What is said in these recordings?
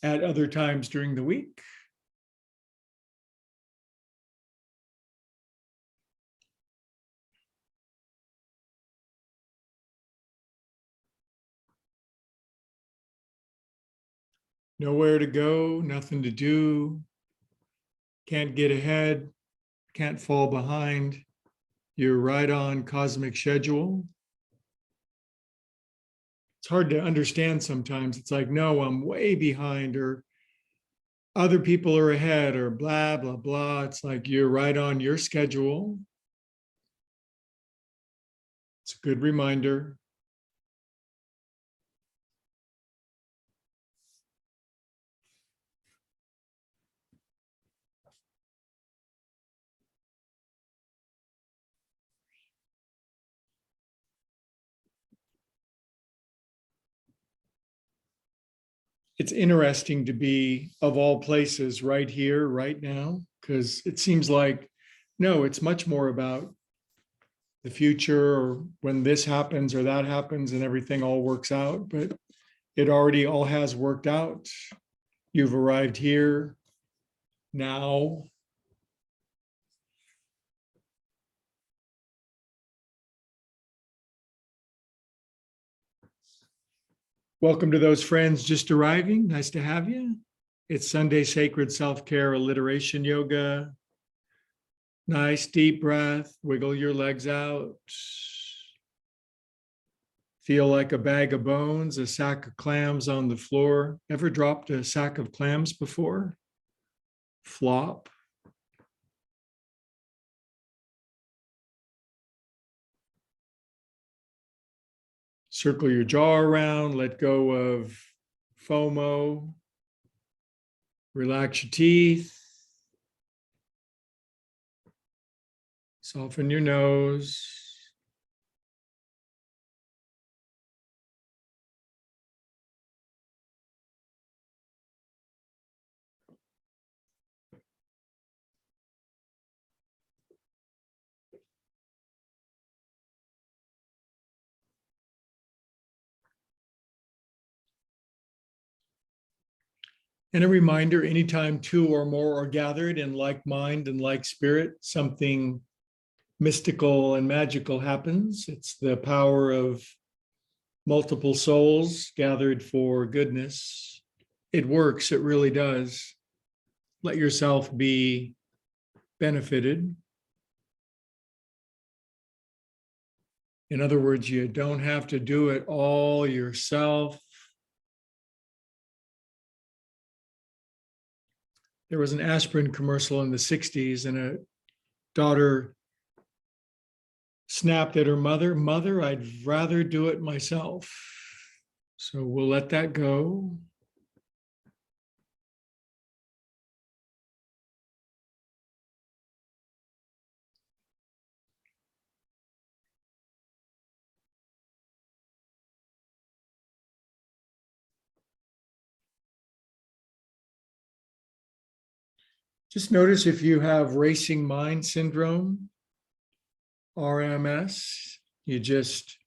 at other times during the week. Nowhere to go, nothing to do, can't get ahead, can't fall behind. You're right on cosmic schedule. It's hard to understand sometimes. It's like, no, I'm way behind, or other people are ahead, or blah, blah, blah. It's like you're right on your schedule. It's a good reminder. It's interesting to be, of all places, right here, right now, because it seems like, no, it's much more about the future, or when this happens or that happens and everything all works out, but it already all has worked out. You've arrived here now. Welcome to those friends just arriving. Nice to have you. It's Sunday Sacred Self-Care Alliteration Yoga. Nice deep breath. Wiggle your legs out. Feel like a bag of bones, a sack of clams on the floor. Ever dropped a sack of clams before? Flop. Circle your jaw around, let go of FOMO. Relax your teeth. Soften your nose. And a reminder, anytime two or more are gathered in like mind and like spirit, something mystical and magical happens. It's the power of multiple souls gathered for goodness. It works, it really does. Let yourself be benefited. In other words, you don't have to do it all yourself. There was an aspirin commercial in the 60s, and a daughter snapped at her mother, "Mother, I'd rather do it myself." So we'll let that go. Just notice if you have racing mind syndrome, RMS, you just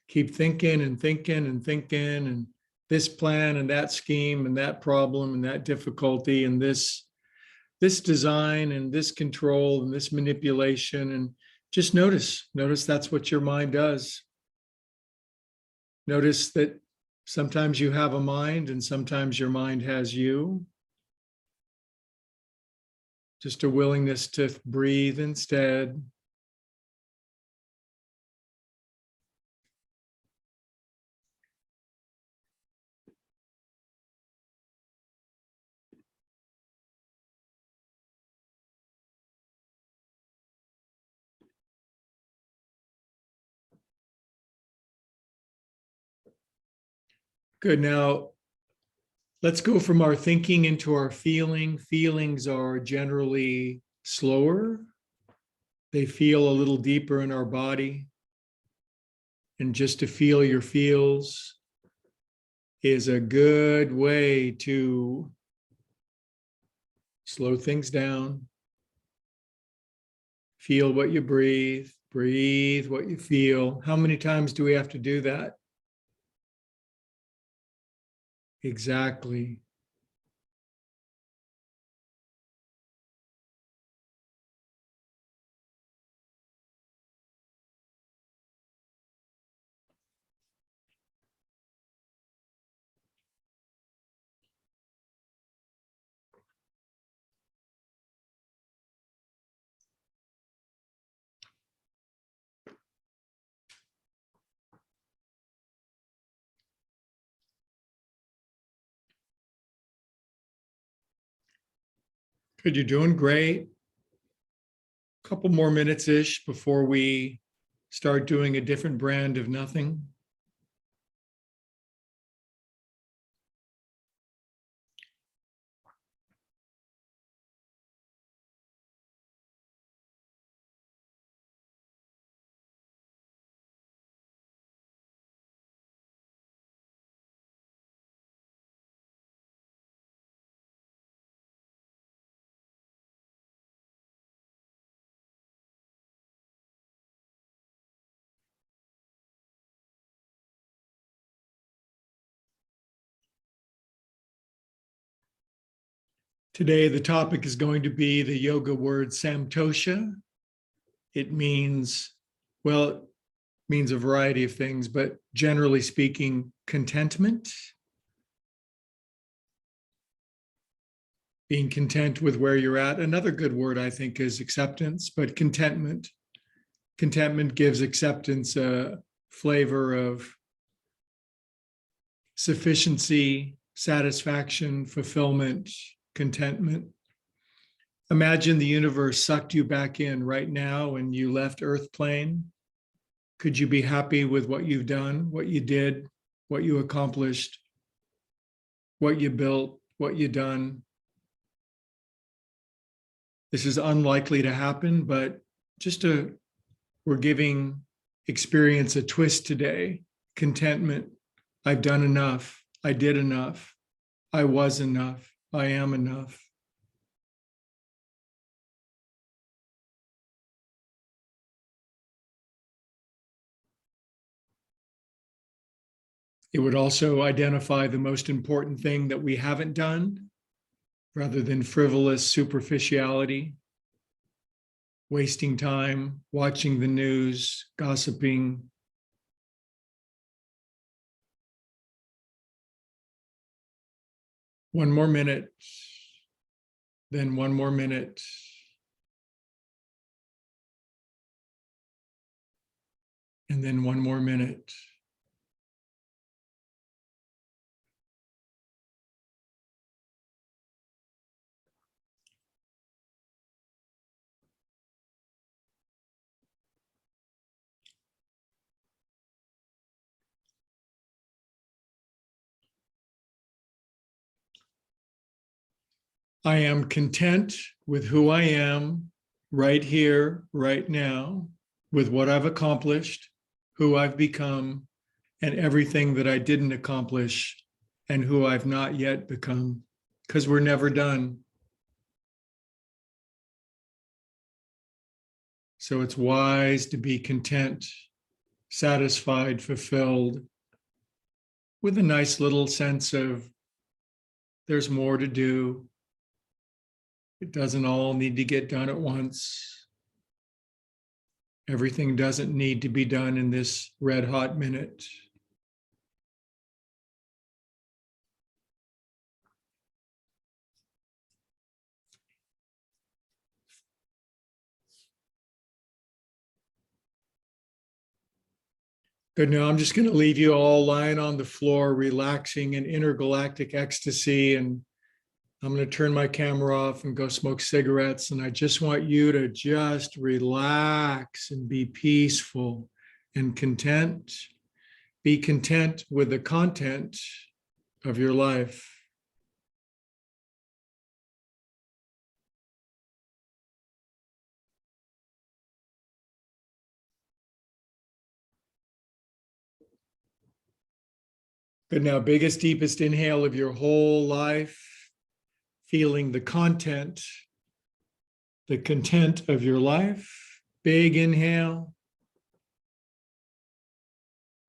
keep thinking and thinking and thinking, and this plan and that scheme and that problem and that difficulty and this design and this control and this manipulation. And just notice that's what your mind does. Notice that sometimes you have a mind and sometimes your mind has you. Just a willingness to breathe instead. Good. Now, let's go from our thinking into our feeling. Feelings are generally slower. They feel a little deeper in our body. And just to feel your feels is a good way to slow things down. Feel what you breathe. Breathe what you feel. How many times do we have to do that? Exactly. Good, you're doing great. Couple more minutes-ish before we start doing a different brand of nothing. Today, the topic is going to be the yoga word samtosha. It means, well, it means a variety of things, but generally speaking, contentment. Being content with where you're at. Another good word, I think, is acceptance, but contentment. Contentment gives acceptance a flavor of sufficiency, satisfaction, fulfillment, contentment. Imagine the universe sucked you back in right now and you left Earth plane. Could you be happy with what you've done, what you did, what you accomplished, what you built, what you done? This is unlikely to happen, but we're giving experience a twist today. Contentment. I've done enough. I did enough. I was enough. I am enough. It would also identify the most important thing that we haven't done rather than frivolous superficiality, wasting time, watching the news, gossiping. One more minute, then one more minute. And then one more minute. I am content with who I am right here, right now, with what I've accomplished, who I've become, and everything that I didn't accomplish and who I've not yet become, because we're never done. So it's wise to be content, satisfied, fulfilled, with a nice little sense of there's more to do. It doesn't all need to get done at once. Everything doesn't need to be done in this red hot minute. Good. Now I'm just going to leave you all lying on the floor, relaxing in intergalactic ecstasy. And I'm going to turn my camera off and go smoke cigarettes. And I just want you to just relax and be peaceful and content. Be content with the content of your life. Good. Now, biggest, deepest inhale of your whole life, feeling the content, the content of your life. Big inhale.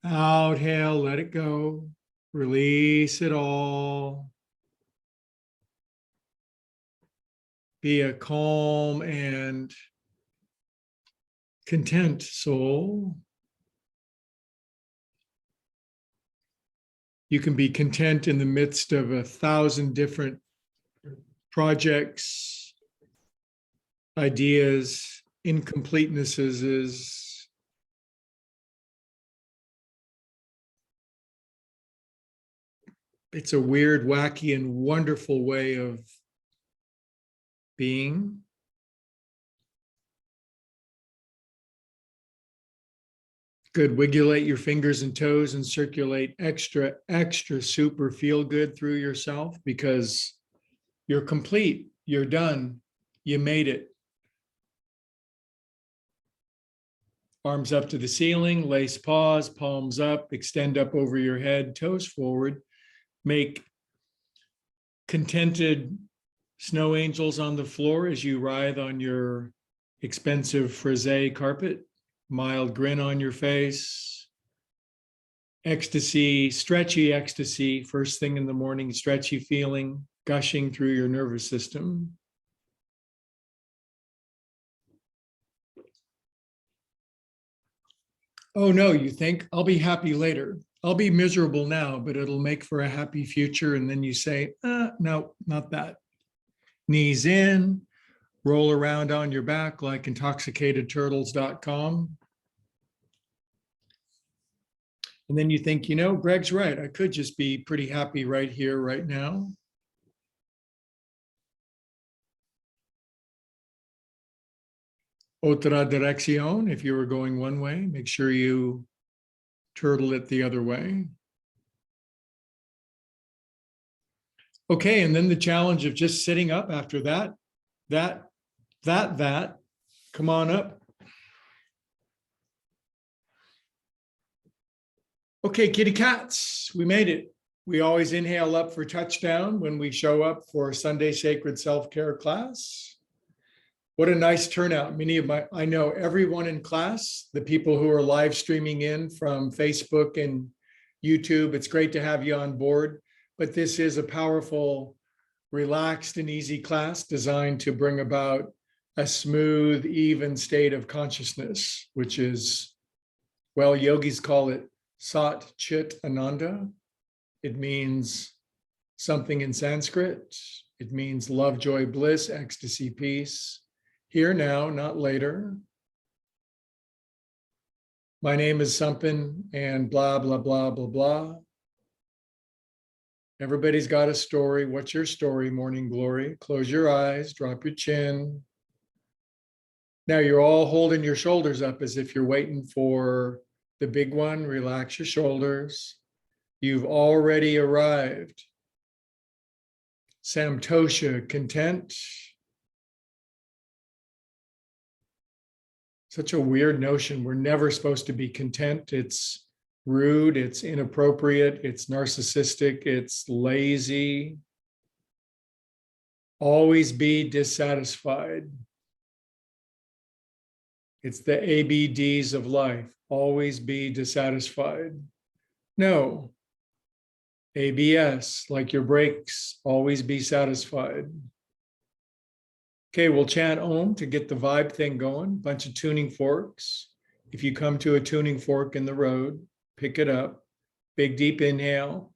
Outhale, let it go. Release it all. Be a calm and content soul. You can be content in the midst of 1,000 different projects, ideas, incompletenesses. It's a weird, wacky, and wonderful way of being. Good. Wigulate your fingers and toes and circulate extra super feel good through yourself, because you're complete. You're done. You made it. Arms up to the ceiling, lace paws, palms up, extend up over your head, toes forward. Make contented snow angels on the floor as you writhe on your expensive frisé carpet. Mild grin on your face. Ecstasy, stretchy ecstasy, first thing in the morning, stretchy feeling gushing through your nervous system. Oh no, you think, I'll be happy later. I'll be miserable now, but it'll make for a happy future. And then you say, no, not that. Knees in, roll around on your back like intoxicatedturtles.com. And then you think, Greg's right. I could just be pretty happy right here, right now. Otra dirección, if you were going one way, make sure you turtle it the other way. Okay, and then the challenge of just sitting up after that. Come on up. Okay, kitty cats, we made it. We always inhale up for touchdown when we show up for Sunday Sacred Self-Care class. What a nice turnout. I know everyone in class, the people who are live streaming in from Facebook and YouTube, it's great to have you on board. But this is a powerful, relaxed and easy class designed to bring about a smooth, even state of consciousness, which is, well, yogis call it Sat Chit Ananda. It means something in Sanskrit. It means love, joy, bliss, ecstasy, peace. Here now, not later. My name is something and blah, blah, blah, blah, blah. Everybody's got a story. What's your story, Morning Glory? Close your eyes, drop your chin. Now you're all holding your shoulders up as if you're waiting for the big one. Relax your shoulders. You've already arrived. Samtosha, content. Such a weird notion. We're never supposed to be content. It's rude, it's inappropriate, it's narcissistic, it's lazy. Always be dissatisfied. It's the ABDs of life. Always be dissatisfied. No. ABS, like your brakes, always be satisfied. Okay, we'll chant Om to get the vibe thing going. Bunch of tuning forks. If you come to a tuning fork in the road, pick it up. Big deep inhale.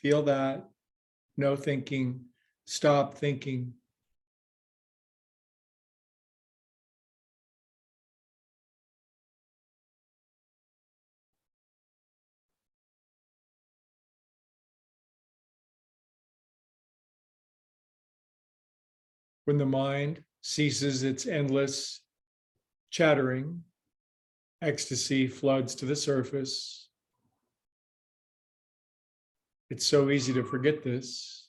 Feel that. No thinking. Stop thinking. When the mind ceases its endless chattering, ecstasy floods to the surface. It's so easy to forget this.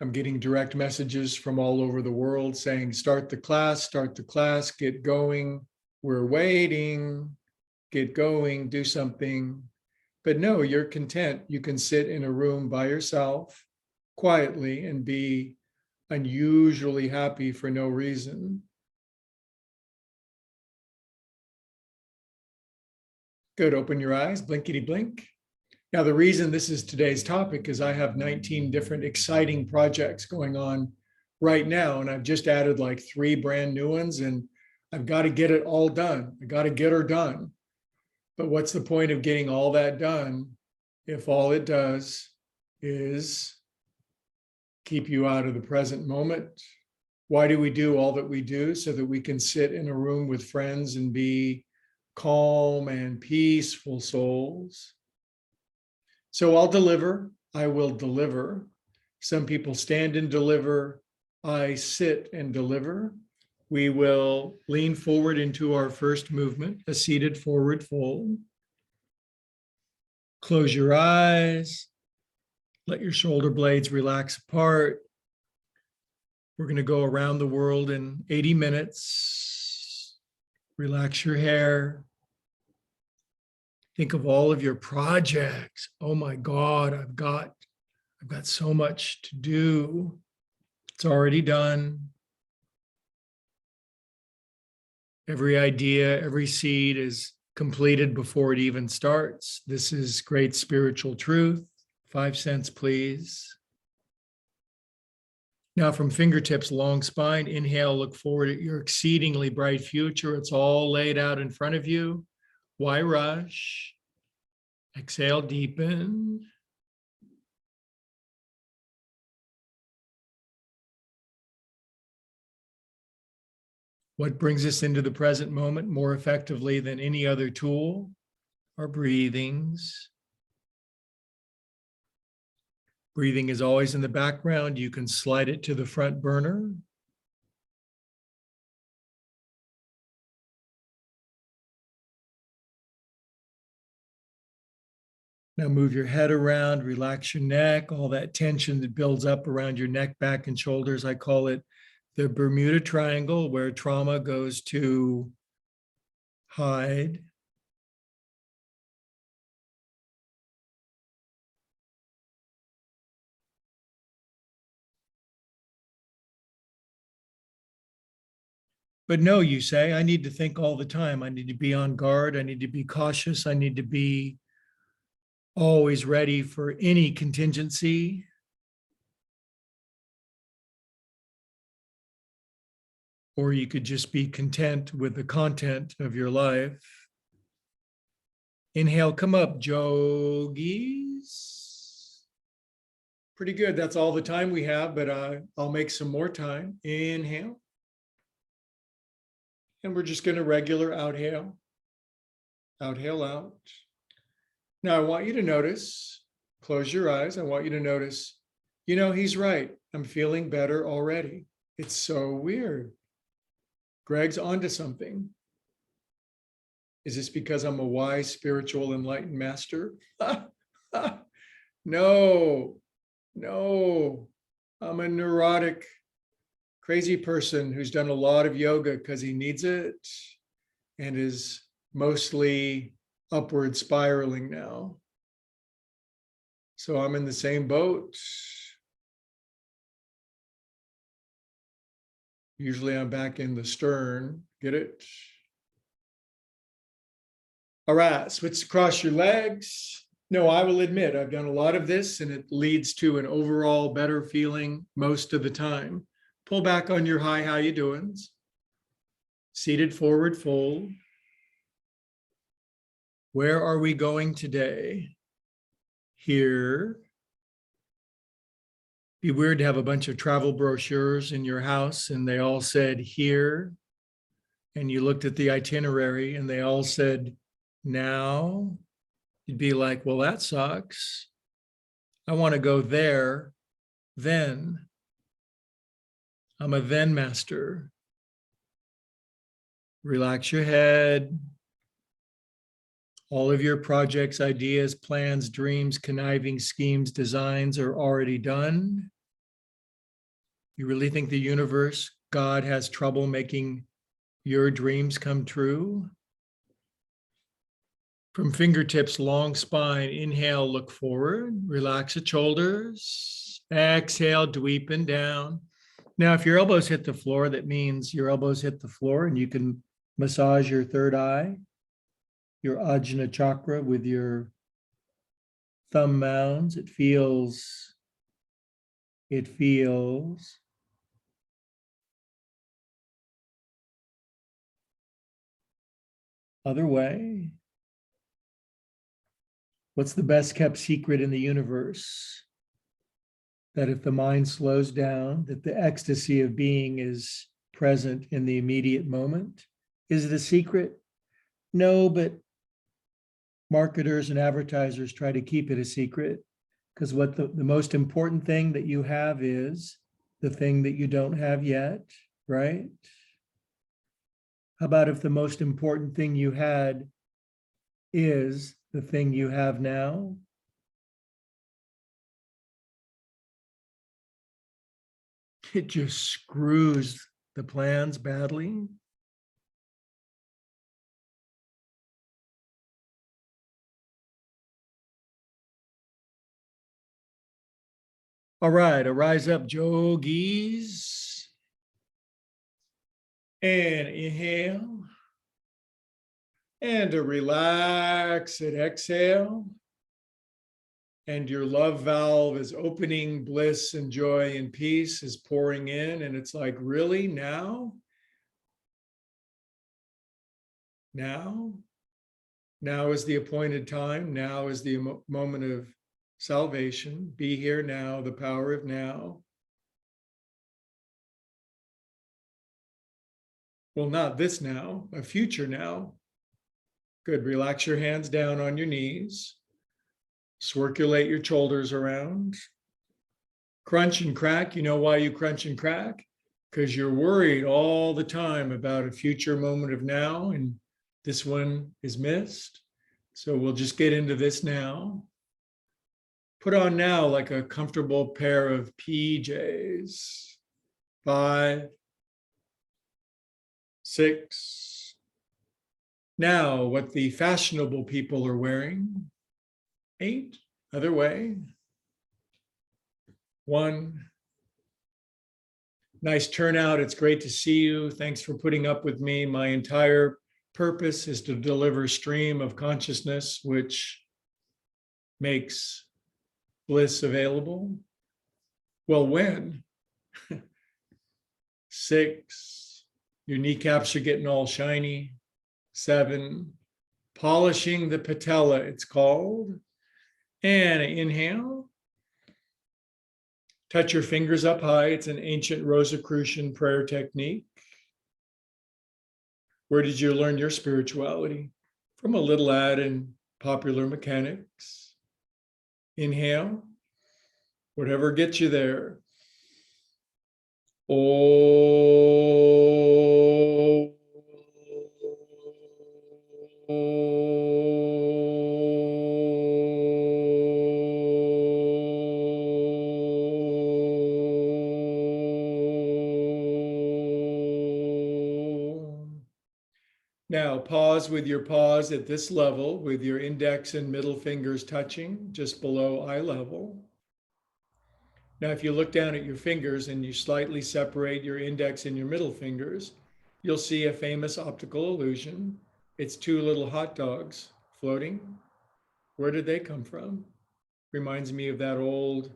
I'm getting direct messages from all over the world saying, start the class, get going. We're waiting, get going, do something. But no, you're content. You can sit in a room by yourself quietly and be unusually happy for no reason. Good, open your eyes, blinkety blink. Now, the reason this is today's topic is I have 19 different exciting projects going on right now, and I've just added like 3 brand new ones, and I've got to get it all done. I got to get her done. But what's the point of getting all that done if all it does is keep you out of the present moment? Why do we do all that we do? So that we can sit in a room with friends and be calm and peaceful souls. So I'll deliver, I will deliver. Some people stand and deliver. I sit and deliver. We will lean forward into our first movement, a seated forward fold. Close your eyes. Let your shoulder blades relax apart. We're going to go around the world in 80 minutes. Relax your hair. Think of all of your projects. Oh my God, I've got so much to do. It's already done. Every idea, every seed is completed before it even starts. This is great spiritual truth. 5 cents, please. Now from fingertips, long spine, inhale, look forward at your exceedingly bright future. It's all laid out in front of you. Why rush? Exhale, deepen. What brings us into the present moment more effectively than any other tool? Our breathings. Breathing is always in the background. You can slide it to the front burner. Now move your head around, relax your neck, all that tension that builds up around your neck, back, and shoulders. I call it the Bermuda Triangle, where trauma goes to hide. But no, you say, I need to think all the time. I need to be on guard. I need to be cautious. I need to be always ready for any contingency. Or you could just be content with the content of your life. Inhale, come up, yogis. Pretty good. That's all the time we have, but I'll make some more time. Inhale. And we're just going to regular outhale. Outhale out. Now I want you to notice, close your eyes. I want you to notice, he's right. I'm feeling better already. It's so weird. Greg's onto something. Is this because I'm a wise, spiritual, enlightened master? No. I'm a neurotic, crazy person who's done a lot of yoga because he needs it and is mostly upward spiraling now. So I'm in the same boat. Usually I'm back in the stern. Get it? All right, switch across your legs. No, I will admit I've done a lot of this and it leads to an overall better feeling most of the time. Pull back on your high, how you doing? Seated forward fold. Where are we going today? Here. Be weird to have a bunch of travel brochures in your house and they all said here. And you looked at the itinerary and they all said now. You'd be like, well, that sucks. I want to go there then. I'm a then master. Relax your head. All of your projects, ideas, plans, dreams, conniving schemes, designs are already done. You really think the universe, God, has trouble making your dreams come true? From fingertips, long spine, inhale, look forward, relax the shoulders, exhale, dweeping down. Now, if your elbows hit the floor, that means your elbows hit the floor and you can massage your third eye, your Ajna chakra with your thumb mounds. It feels other way. What's the best kept secret in the universe? That if the mind slows down, that the ecstasy of being is present in the immediate moment. Is it a secret? No, but marketers and advertisers try to keep it a secret, because what the most important thing that you have is the thing that you don't have yet, right? How about if the most important thing you had is the thing you have now? It just screws the plans badly. All right, arise up, yogis. And inhale. And to relax and exhale. And your love valve is opening, bliss and joy and peace is pouring in. And it's like, really, now? Now? Now is the appointed time. Now is the moment of salvation. Be here now, the power of now. Well, not this now, a future now. Good. Relax your hands down on your knees. Circulate your shoulders around. Crunch and crack. You know why you crunch and crack? Because you're worried all the time about a future moment of now, and this one is missed. So we'll just get into this now. Put on now like a comfortable pair of PJs. 5, 6. Now, what the fashionable people are wearing. 8. Other way. 1. Nice turnout. It's great to see you. Thanks for putting up with me. My entire purpose is to deliver stream of consciousness, which makes bliss available. Well, when? 6. Your kneecaps are getting all shiny. 7. Polishing the patella, it's called. And inhale. Touch your fingers up high. It's an ancient Rosicrucian prayer technique. Where did you learn your spirituality? From a little ad in Popular Mechanics. Inhale. Whatever gets you there. Oh. Now pause with your paws at this level with your index and middle fingers touching just below eye level. Now, if you look down at your fingers and you slightly separate your index and your middle fingers, you'll see a famous optical illusion. It's 2 little hot dogs floating. Where did they come from? Reminds me of that old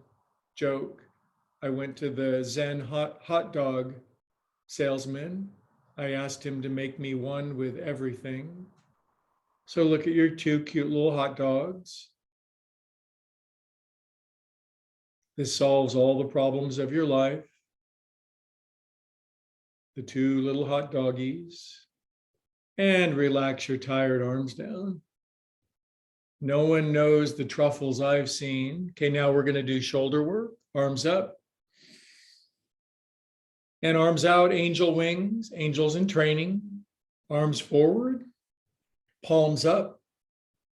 joke. I went to the Zen hot dog salesman. I asked him to make me one with everything. So look at your 2 cute little hot dogs. This solves all the problems of your life. The 2 little hot doggies. And relax your tired arms down. No one knows the truffles I've seen. Okay, now we're going to do shoulder work. Arms up. And arms out, angel wings, angels in training. Arms forward, palms up.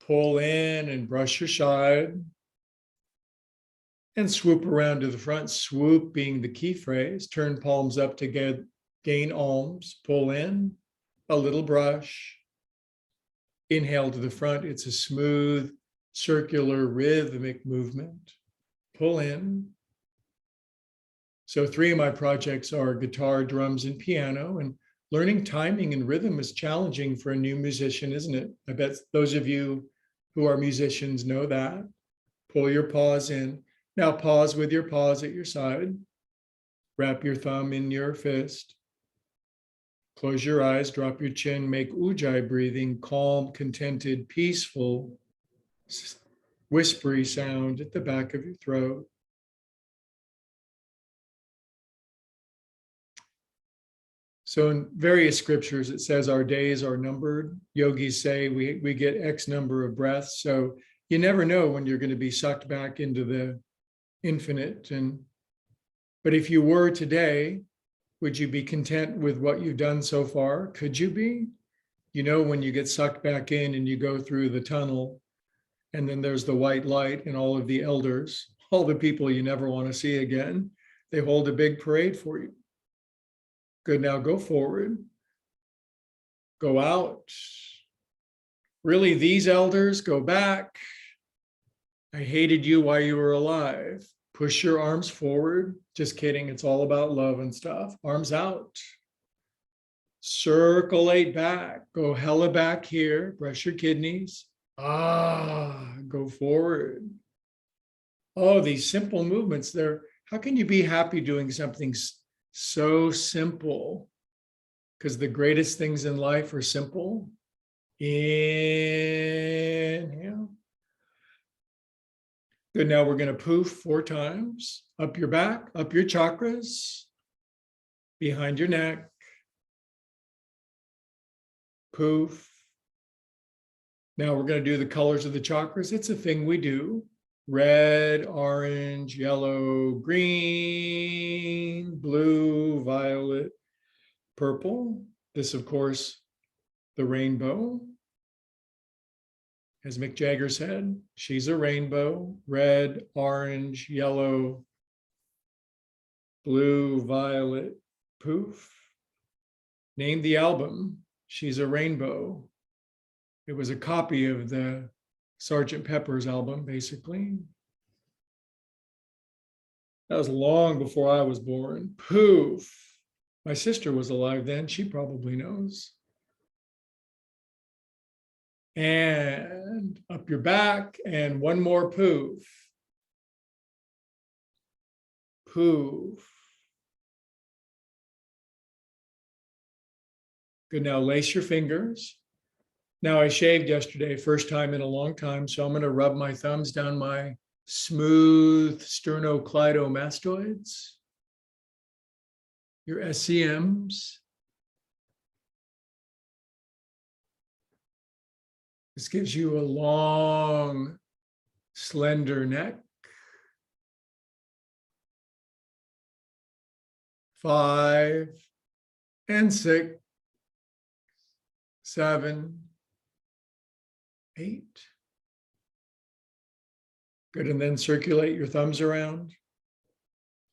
Pull in and brush your side. And swoop around to the front, swoop being the key phrase. Turn palms up to gain alms. Pull in, a little brush. Inhale to the front. It's a smooth, circular, rhythmic movement. Pull in. So 3 of my projects are guitar, drums, and piano. And learning timing and rhythm is challenging for a new musician, isn't it? I bet those of you who are musicians know that. Pull your paws in. Now pause with your paws at your side. Wrap your thumb in your fist. Close your eyes, drop your chin, make ujjayi breathing, calm, contented, peaceful, whispery sound at the back of your throat. So in various scriptures, it says our days are numbered. Yogis say we get X number of breaths. So you never know when you're going to be sucked back into the infinite. But if you were today, would you be content with what you've done so far? Could you be? You know, when you get sucked back in and you go through the tunnel, and then there's the white light and all of the elders, all the people you never want to see again, they hold a big parade for you. Good, now go forward. Go out. Really, these elders, go back. I hated you while you were alive. Push your arms forward. Just kidding. It's all about love and stuff. Arms out. Circulate back. Go hella back here. Brush your kidneys. Go forward. Oh, these simple movements there. How can you be happy doing something so simple? Because the greatest things in life are simple. Inhale. Good, now we're going to poof 4 times. Up your back, up your chakras, behind your neck. Poof. Now we're going to do the colors of the chakras. It's a thing we do. Red, orange, yellow, green, blue, violet, purple. This, of course, the rainbow. As Mick Jagger said, she's a rainbow. Red, orange, yellow, blue, violet, poof. Name the album, She's a Rainbow. It was a copy of the Sgt. Pepper's album, basically. That was long before I was born. Poof. My sister was alive then. She probably knows. And up your back, and one more poof. Poof. Good, now lace your fingers. Now I shaved yesterday, first time in a long time, so I'm going to rub my thumbs down my smooth sternocleidomastoids, your SCMs. This gives you a long, slender neck. 5 and 6, 7, 8. Good, and then circulate your thumbs around.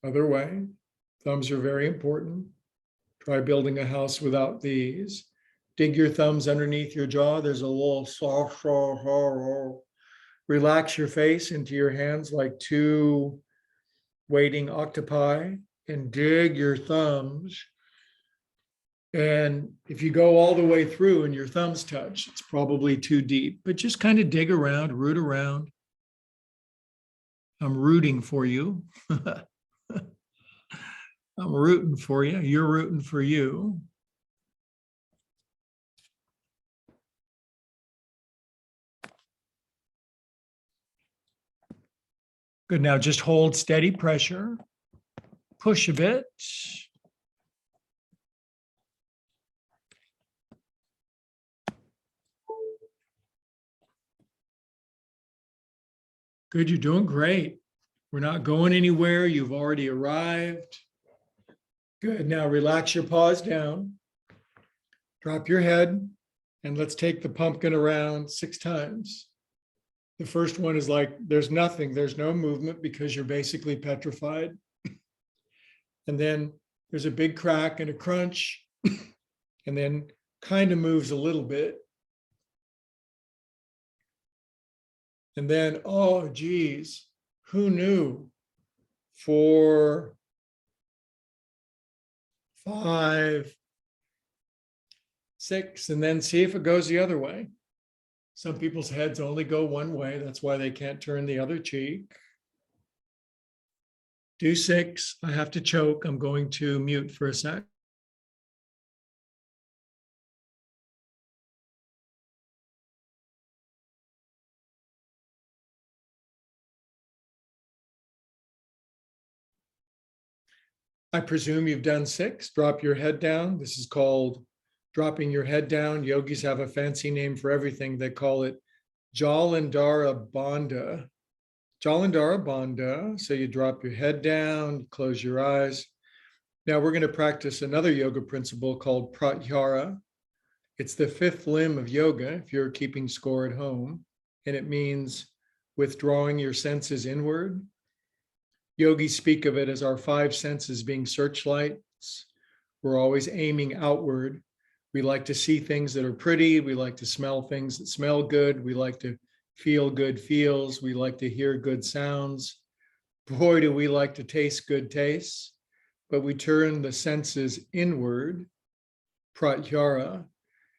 Other way. Thumbs are very important. Try building a house without these. Dig your thumbs underneath your jaw. There's a little soft, relax your face into your hands like 2 waiting octopi, and dig your thumbs. And if you go all the way through and your thumbs touch, it's probably too deep, but just kind of dig around, root around. I'm rooting for you. I'm rooting for you. You're rooting for you. Good, now just hold steady pressure. Push a bit. Good, you're doing great. We're not going anywhere. You've already arrived. Good, now relax your paws down. Drop your head, and let's take the pumpkin around 6 times. The first one is like, there's nothing, there's no movement because you're basically petrified. And then there's a big crack and a crunch, and then kind of moves a little bit. And then, oh, geez, who knew? 4, 5, 6, and then see if it goes the other way. Some people's heads only go one way. That's why they can't turn the other cheek. Do 6. I have to choke. I'm going to mute for a sec. I presume you've done 6. Drop your head down. This is called dropping your head down. Yogis have a fancy name for everything. They call it Jalandhara Bandha. Jalandhara Bandha. So you drop your head down, close your eyes. Now we're going to practice another yoga principle called Pratyahara. It's the 5th limb of yoga, if you're keeping score at home, and it means withdrawing your senses inward. Yogis speak of it as our 5 senses being searchlights. We're always aiming outward. We like to see things that are pretty. We like to smell things that smell good. We like to feel good feels. We like to hear good sounds. Boy, do we like to taste good tastes. But we turn the senses inward, pratyahara.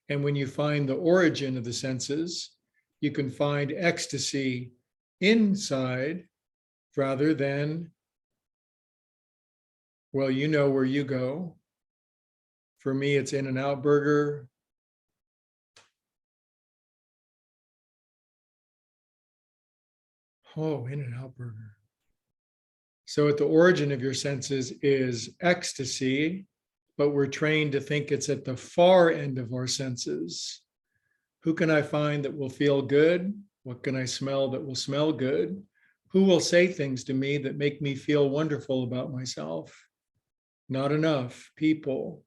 And when you find the origin of the senses, you can find ecstasy inside rather than, well, you know where you go. For me, it's In-N-Out Burger. Oh, In-N-Out Burger. So at the origin of your senses is ecstasy, but we're trained to think it's at the far end of our senses. Who can I find that will feel good? What can I smell that will smell good? Who will say things to me that make me feel wonderful about myself? Not enough people.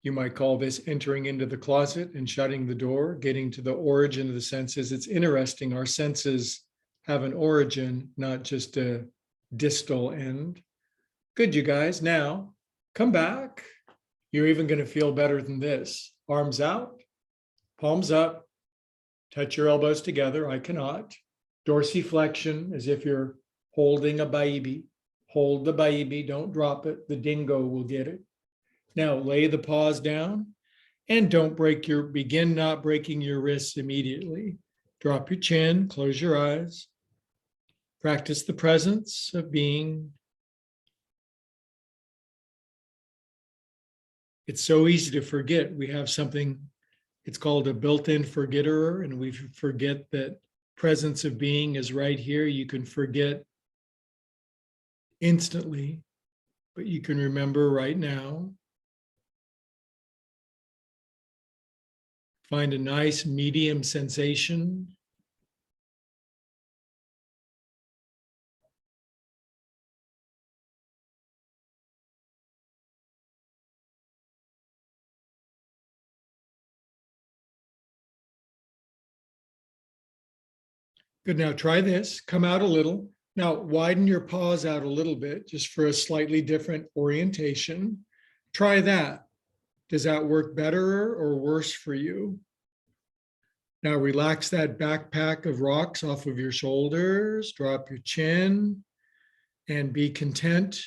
You might call this entering into the closet and shutting the door, getting to the origin of the senses. It's interesting. Our senses have an origin, not just a distal end. Good, you guys. Now, come back. You're even going to feel better than this. Arms out, palms up, touch your elbows together. I cannot. Dorsiflexion, as if you're holding a baby. Hold the baby, don't drop it. The dingo will get it. Now lay the paws down and begin not breaking your wrists immediately. Drop your chin, close your eyes. Practice the presence of being. It's so easy to forget. We have something, it's called a built-in forgetterer, and we forget that presence of being is right here. You can forget instantly, but you can remember right now. Find a nice medium sensation. Good, now try this, come out a little. Now widen your paws out a little bit just for a slightly different orientation. Try that. Does that work better or worse for you? Now relax that backpack of rocks off of your shoulders, drop your chin, and be content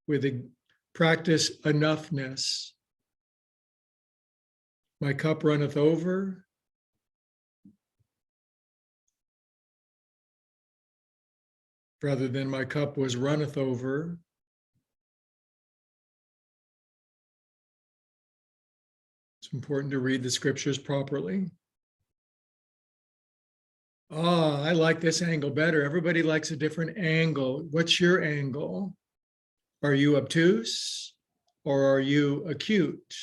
with a practice enoughness. My cup runneth over. Rather than my cup was runneth over. It's important to read the scriptures properly. Ah, I like this angle better. Everybody likes a different angle. What's your angle? Are you obtuse or are you acute?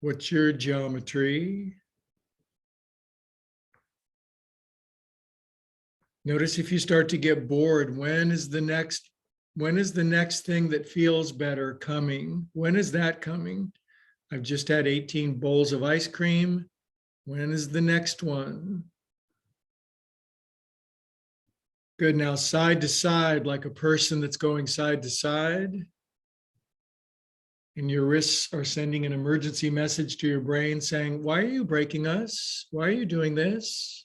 What's your geometry? Notice if you start to get bored, when is the next thing that feels better coming? When is that coming? I've just had 18 bowls of ice cream. When is the next one? Good, now side to side, like a person that's going side to side. And your wrists are sending an emergency message to your brain saying, why are you breaking us? Why are you doing this?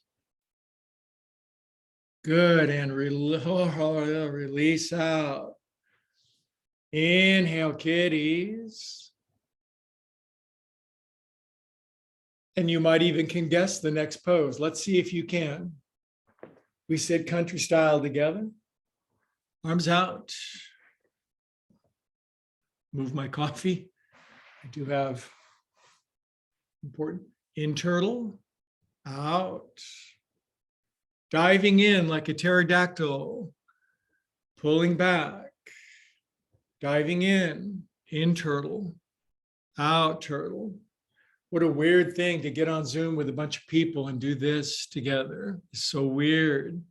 Good. And release out. Inhale, kitties. And you might even can guess the next pose. Let's see if you can. We sit country style together. Arms out. Move my coffee. I do have important. In turtle. Out. Diving in like a pterodactyl. Pulling back. Diving in turtle. Out turtle. What a weird thing to get on Zoom with a bunch of people and do this together. It's so weird.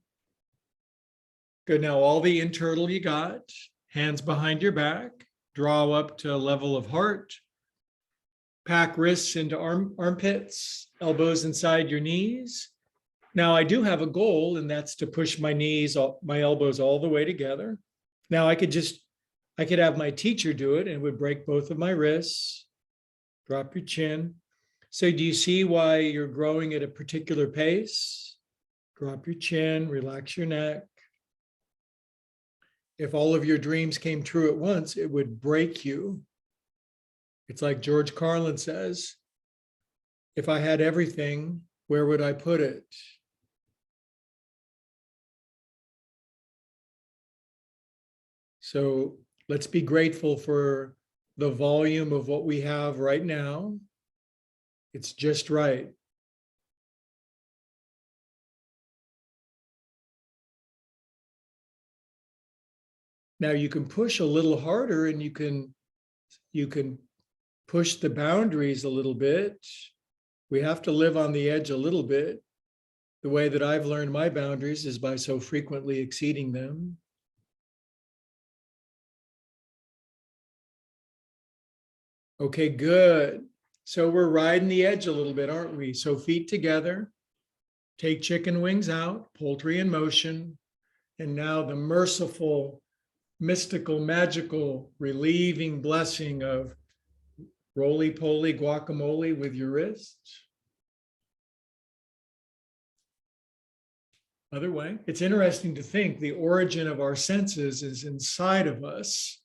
Good. Now all the in turtle you got, hands behind your back, draw up to a level of heart, pack wrists into armpits, elbows inside your knees. Now I do have a goal, and that's to push my knees, my elbows all the way together. Now I could have my teacher do it and it would break both of my wrists. Drop your chin. So do you see why you're growing at a particular pace? Drop your chin, relax your neck. If all of your dreams came true at once, it would break you. It's like George Carlin says, if I had everything, where would I put it? So let's be grateful for the volume of what we have right now. It's just right. Now you can push a little harder, and you can push the boundaries a little bit. We have to live on the edge a little bit. The way that I've learned my boundaries is by so frequently exceeding them. Okay, good. So we're riding the edge a little bit, aren't we? So feet together, take chicken wings out, poultry in motion. And now the merciful, mystical, magical, relieving blessing of roly-poly guacamole with your wrist. Other way. It's interesting to think the origin of our senses is inside of us.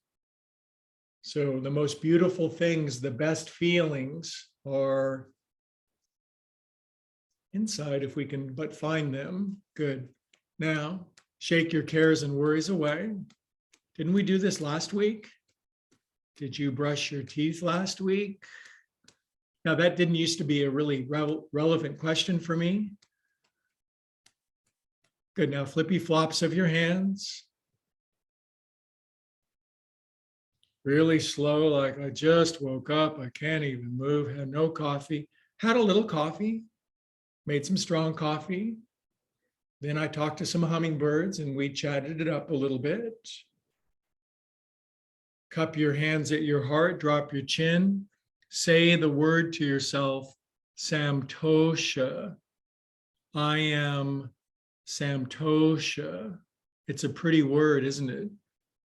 So the most beautiful things, the best feelings are inside if we can but find them. Good. Now, shake your cares and worries away. Didn't we do this last week? Did you brush your teeth last week? Now, that didn't used to be a really relevant question for me. Good. Now, flippy flops of your hands. Really slow, like I just woke up. I can't even move, had no coffee. Had a little coffee, made some strong coffee. Then I talked to some hummingbirds and we chatted it up a little bit. Cup your hands at your heart, drop your chin. Say the word to yourself, Samtosha. I am Samtosha. It's a pretty word, isn't it?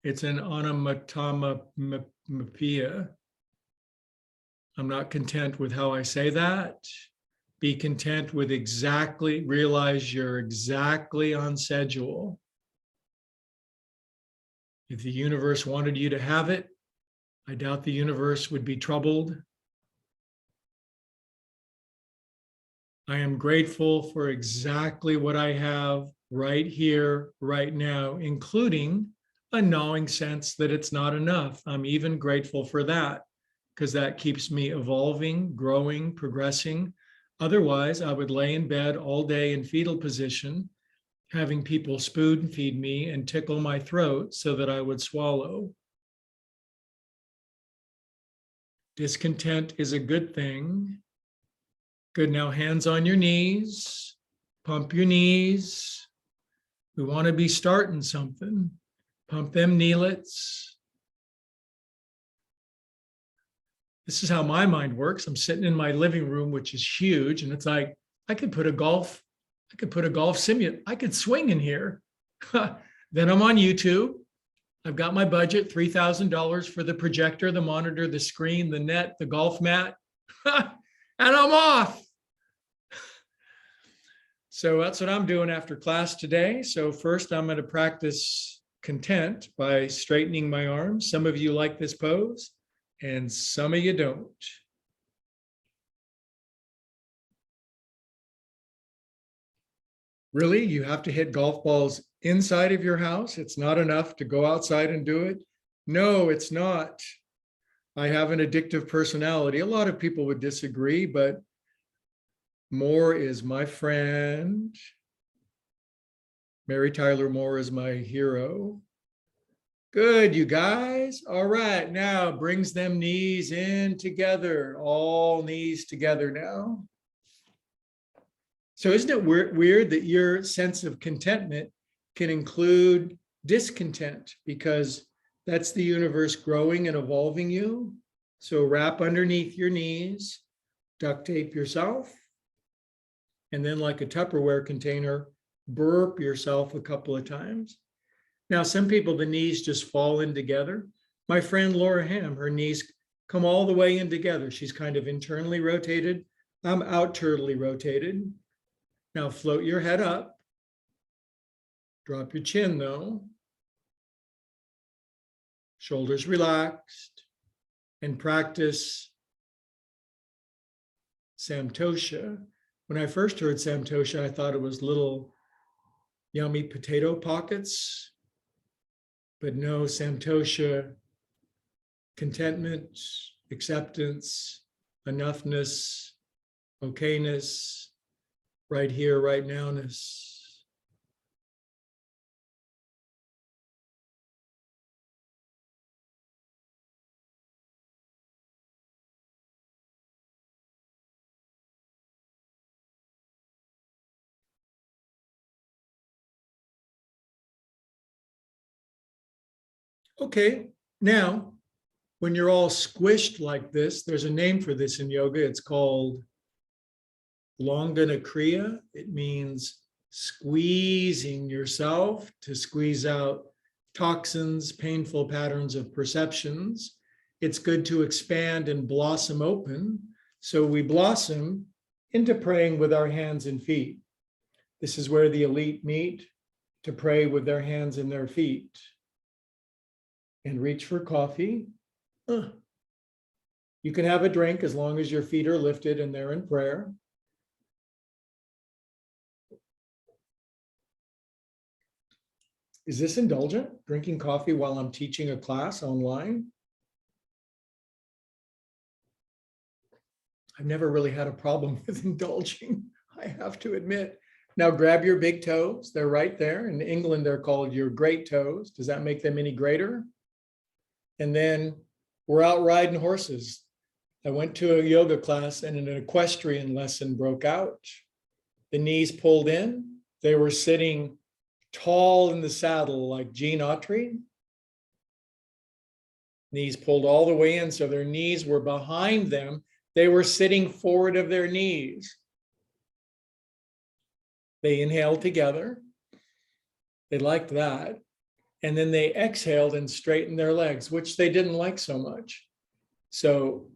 It's an onomatopoeia. I'm not content with how I say that. Be content with realize you're exactly on schedule. If the universe wanted you to have it, I doubt the universe would be troubled. I am grateful for exactly what I have right here, right now, including a gnawing sense that it's not enough. I'm even grateful for that because that keeps me evolving, growing, progressing. Otherwise, I would lay in bed all day in fetal position, having people spoon feed me and tickle my throat so that I would swallow. Discontent is a good thing. Good. Now, hands on your knees, pump your knees. We want to be starting something. Pump them kneelets. This is how my mind works. I'm sitting in my living room, which is huge, and it's like I could put a golf simulator. I could swing in here. Then I'm on YouTube. I've got my budget, $3,000 for the projector, the monitor, the screen, the net, the golf mat, and I'm off. So that's what I'm doing after class today. So first I'm going to practice content by straightening my arms. Some of you like this pose and some of you don't. Really, you have to hit golf balls inside of your house? It's not enough to go outside and do it? No, it's not. I have an addictive personality. A lot of people would disagree, but Moore is my friend. Mary Tyler Moore is my hero. Good, you guys. All right, now brings them knees in together, all knees together now. So isn't it weird that your sense of contentment can include discontent, because that's the universe growing and evolving you. So wrap underneath your knees, duct tape yourself, and then like a Tupperware container, burp yourself a couple of times. Now, some people, the knees just fall in together. My friend Laura Ham, her knees come all the way in together. She's kind of internally rotated. I'm outwardly rotated. Now float your head up. Drop your chin though. Shoulders relaxed. And practice Samtosha. When I first heard Samtosha, I thought it was little yummy potato pockets. But no, Samtosha, contentment, acceptance, enoughness, okayness, right here, right nowness. Okay, now, when you're all squished like this, there's a name for this in yoga. It's called Longana Kriya. It means squeezing yourself to squeeze out toxins, painful patterns of perceptions. It's good to expand and blossom open. So we blossom into praying with our hands and feet. This is where the elite meet to pray with their hands and their feet. And reach for coffee. You can have a drink as long as your feet are lifted and they're in prayer. Is this indulgent, drinking coffee while I'm teaching a class online? I've never really had a problem with indulging, I have to admit. Now grab your big toes. They're right there. In England, they're called your great toes. Does that make them any greater? And then we're out riding horses. I went to a yoga class and an equestrian lesson broke out. The knees pulled in. They were sitting tall in the saddle like Gene Autry. Knees pulled all the way in, so their knees were behind them. They were sitting forward of their knees. They inhaled together. They liked that. And then they exhaled and straightened their legs, which they didn't like so much. So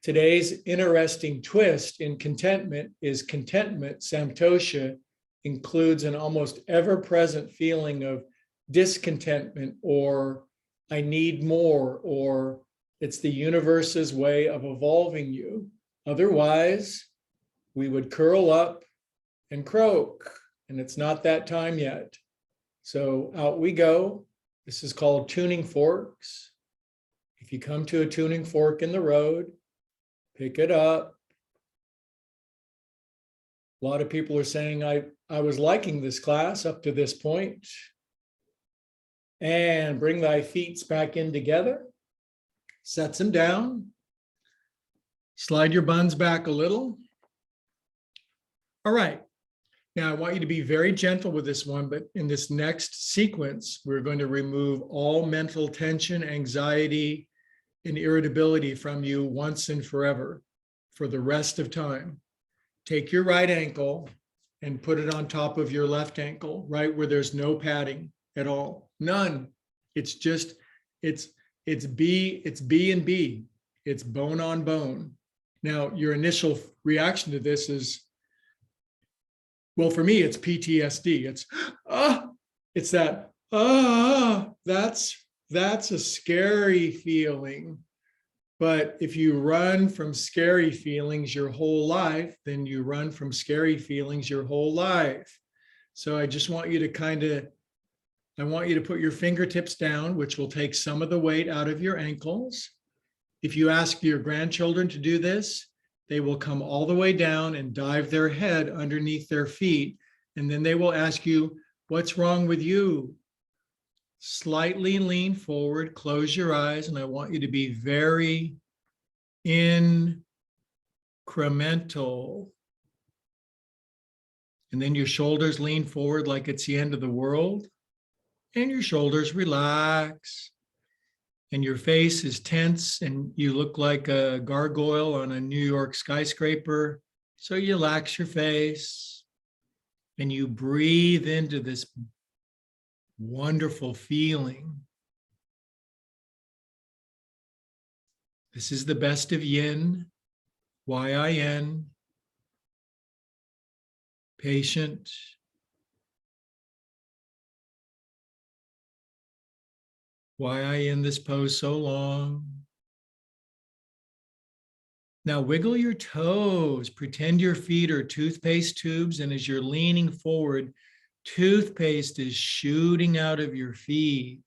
today's interesting twist in contentment is contentment, Samtosha, includes an almost ever-present feeling of discontentment, or I need more, or it's the universe's way of evolving you. Otherwise, we would curl up and croak, and it's not that time yet. So out we go. This is called tuning forks. If you come to a tuning fork in the road, pick it up. A lot of people are saying, I was liking this class up to this point. And bring thy feet back in together. Set them down. Slide your buns back a little. All right. Now, I want you to be very gentle with this one, but in this next sequence, we're going to remove all mental tension, anxiety, and irritability from you once and forever for the rest of time. Take your right ankle and put it on top of your left ankle, right where there's no padding at all. None. It's just, it's B and B. It's bone on bone. Now, your initial reaction to this is, Well, for me, it's PTSD. It's that, that's a scary feeling. But if you run from scary feelings your whole life, then you run from scary feelings your whole life. So I just want you to I want you to put your fingertips down, which will take some of the weight out of your ankles. If you ask your grandchildren to do this, they will come all the way down and dive their head underneath their feet. And then they will ask you, what's wrong with you? Slightly lean forward, close your eyes, and I want you to be very incremental. And then your shoulders lean forward like it's the end of the world. And your shoulders relax. And your face is tense and you look like a gargoyle on a New York skyscraper. So you relax your face and you breathe into this wonderful feeling. This is the best of yin, Y-I-N, patient. Why I in this pose so long. Now wiggle your toes, pretend your feet are toothpaste tubes, and as you're leaning forward, toothpaste is shooting out of your feet.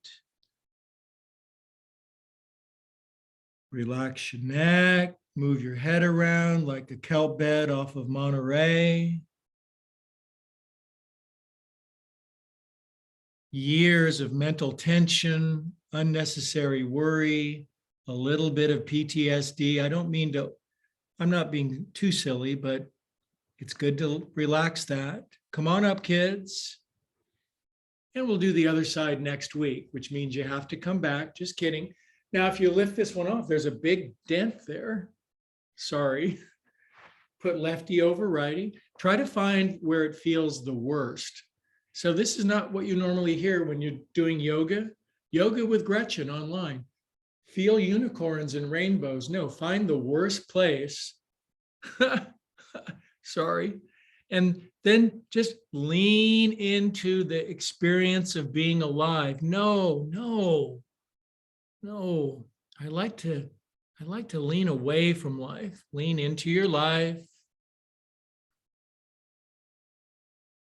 Relax your neck, move your head around like a kelp bed off of Monterey. Years of mental tension, unnecessary worry, a little bit of PTSD. I'm not being too silly, but it's good to relax that. Come on up, kids. And we'll do the other side next week, which means you have to come back. Just kidding. Now, if you lift this one off, there's a big dent there. Sorry. Put lefty over righty. Try to find where it feels the worst. So this is not what you normally hear when you're doing yoga. Yoga with Gretchen online. Feel unicorns and rainbows. No, find the worst place. Sorry. And then just lean into the experience of being alive. No. I like to lean away from life. Lean into your life.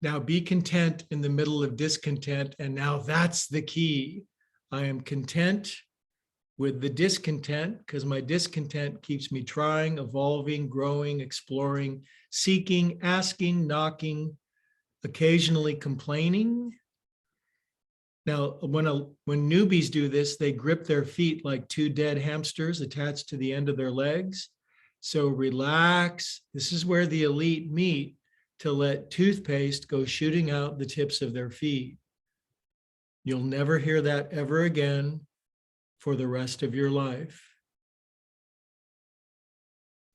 Now be content in the middle of discontent. And now that's the key. I am content with the discontent because my discontent keeps me trying, evolving, growing, exploring, seeking, asking, knocking, occasionally complaining. Now, when newbies do this, they grip their feet like two dead hamsters attached to the end of their legs. So relax. This is where the elite meet to let toothpaste go shooting out the tips of their feet. You'll never hear that ever again for the rest of your life.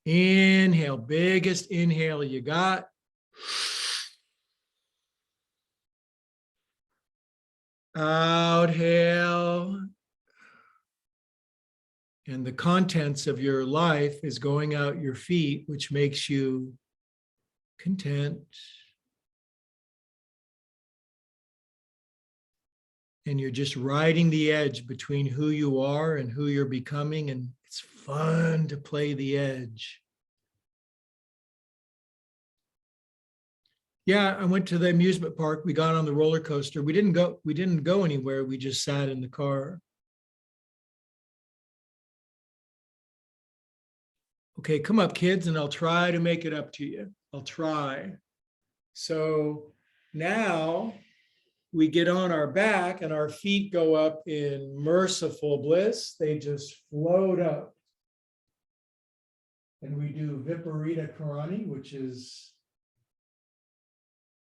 Inhale, biggest inhale you got. Outhale. And the contents of your life is going out your feet, which makes you content. And you're just riding the edge between who you are and who you're becoming. And it's fun to play the edge. Yeah, I went to the amusement park. We got on the roller coaster. We didn't go anywhere. We just sat in the car. Okay, come up, kids, and I'll try to make it up to you. I'll try. So now we get on our back and our feet go up in merciful bliss. They just float up. And we do Viparita Karani, which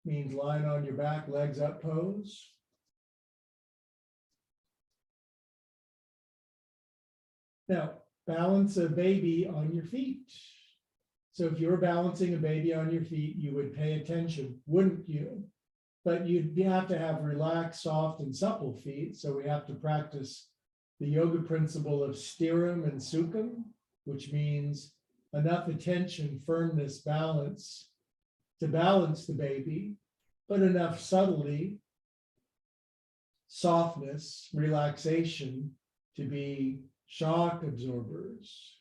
means lying on your back, legs up pose. Now, balance a baby on your feet. So if you're balancing a baby on your feet, you would pay attention, wouldn't you? But you'd have to have relaxed, soft, and supple feet. So we have to practice the yoga principle of stiram and sukham, which means enough attention, firmness, balance to balance the baby, but enough subtlety, softness, relaxation to be shock absorbers.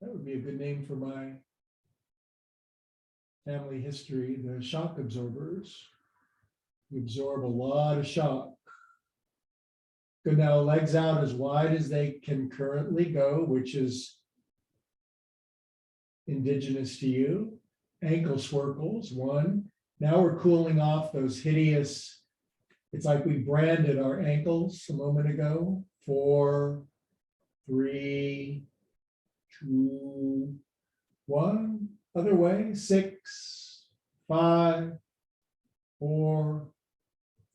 That would be a good name for my family history, the shock absorbers. We absorb a lot of shock. Good, now legs out as wide as they can currently go, which is indigenous to you. Ankle swirls, 1. Now we're cooling off those hideous, it's like we branded our ankles a moment ago. 4, 3, 2, 1. Other way, 6, 5, 4,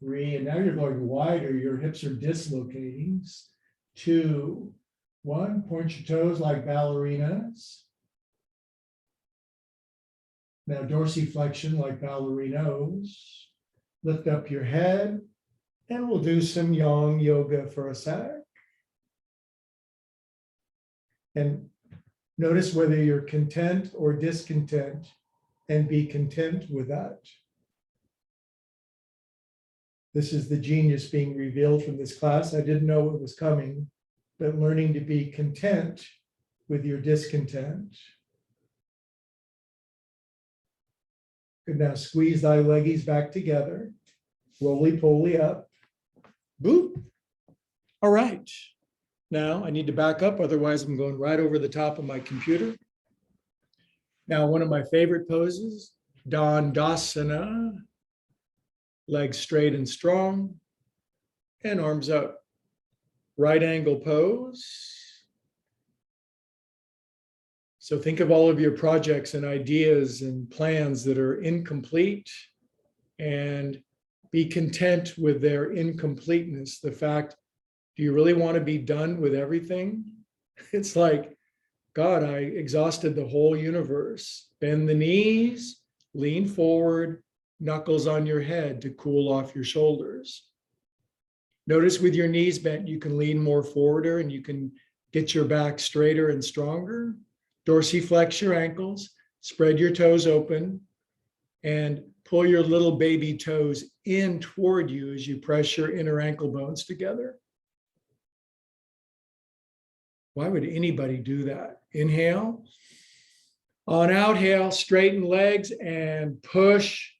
3, and now you're going wider, your hips are dislocating. 2, 1, point your toes like ballerinas. Now dorsiflexion like ballerinos. Lift up your head, and we'll do some yang yoga for a sec. And notice whether you're content or discontent, and be content with that. This is the genius being revealed from this class. I didn't know it was coming, but learning to be content with your discontent. Good, now squeeze thy leggies back together. Roly-poly up. Boop. All right. Now I need to back up, otherwise I'm going right over the top of my computer. Now, one of my favorite poses, Dandasana. Legs straight and strong, and arms up. Right angle pose. So think of all of your projects and ideas and plans that are incomplete, and be content with their incompleteness. The fact, do you really want to be done with everything? It's like, God, I exhausted the whole universe. Bend the knees, lean forward, knuckles on your head to cool off your shoulders. Notice with your knees bent, you can lean more forwarder and you can get your back straighter and stronger. Dorsiflex your ankles, spread your toes open, and pull your little baby toes in toward you as you press your inner ankle bones together. Why would anybody do that? Inhale. On outhale, straighten legs and push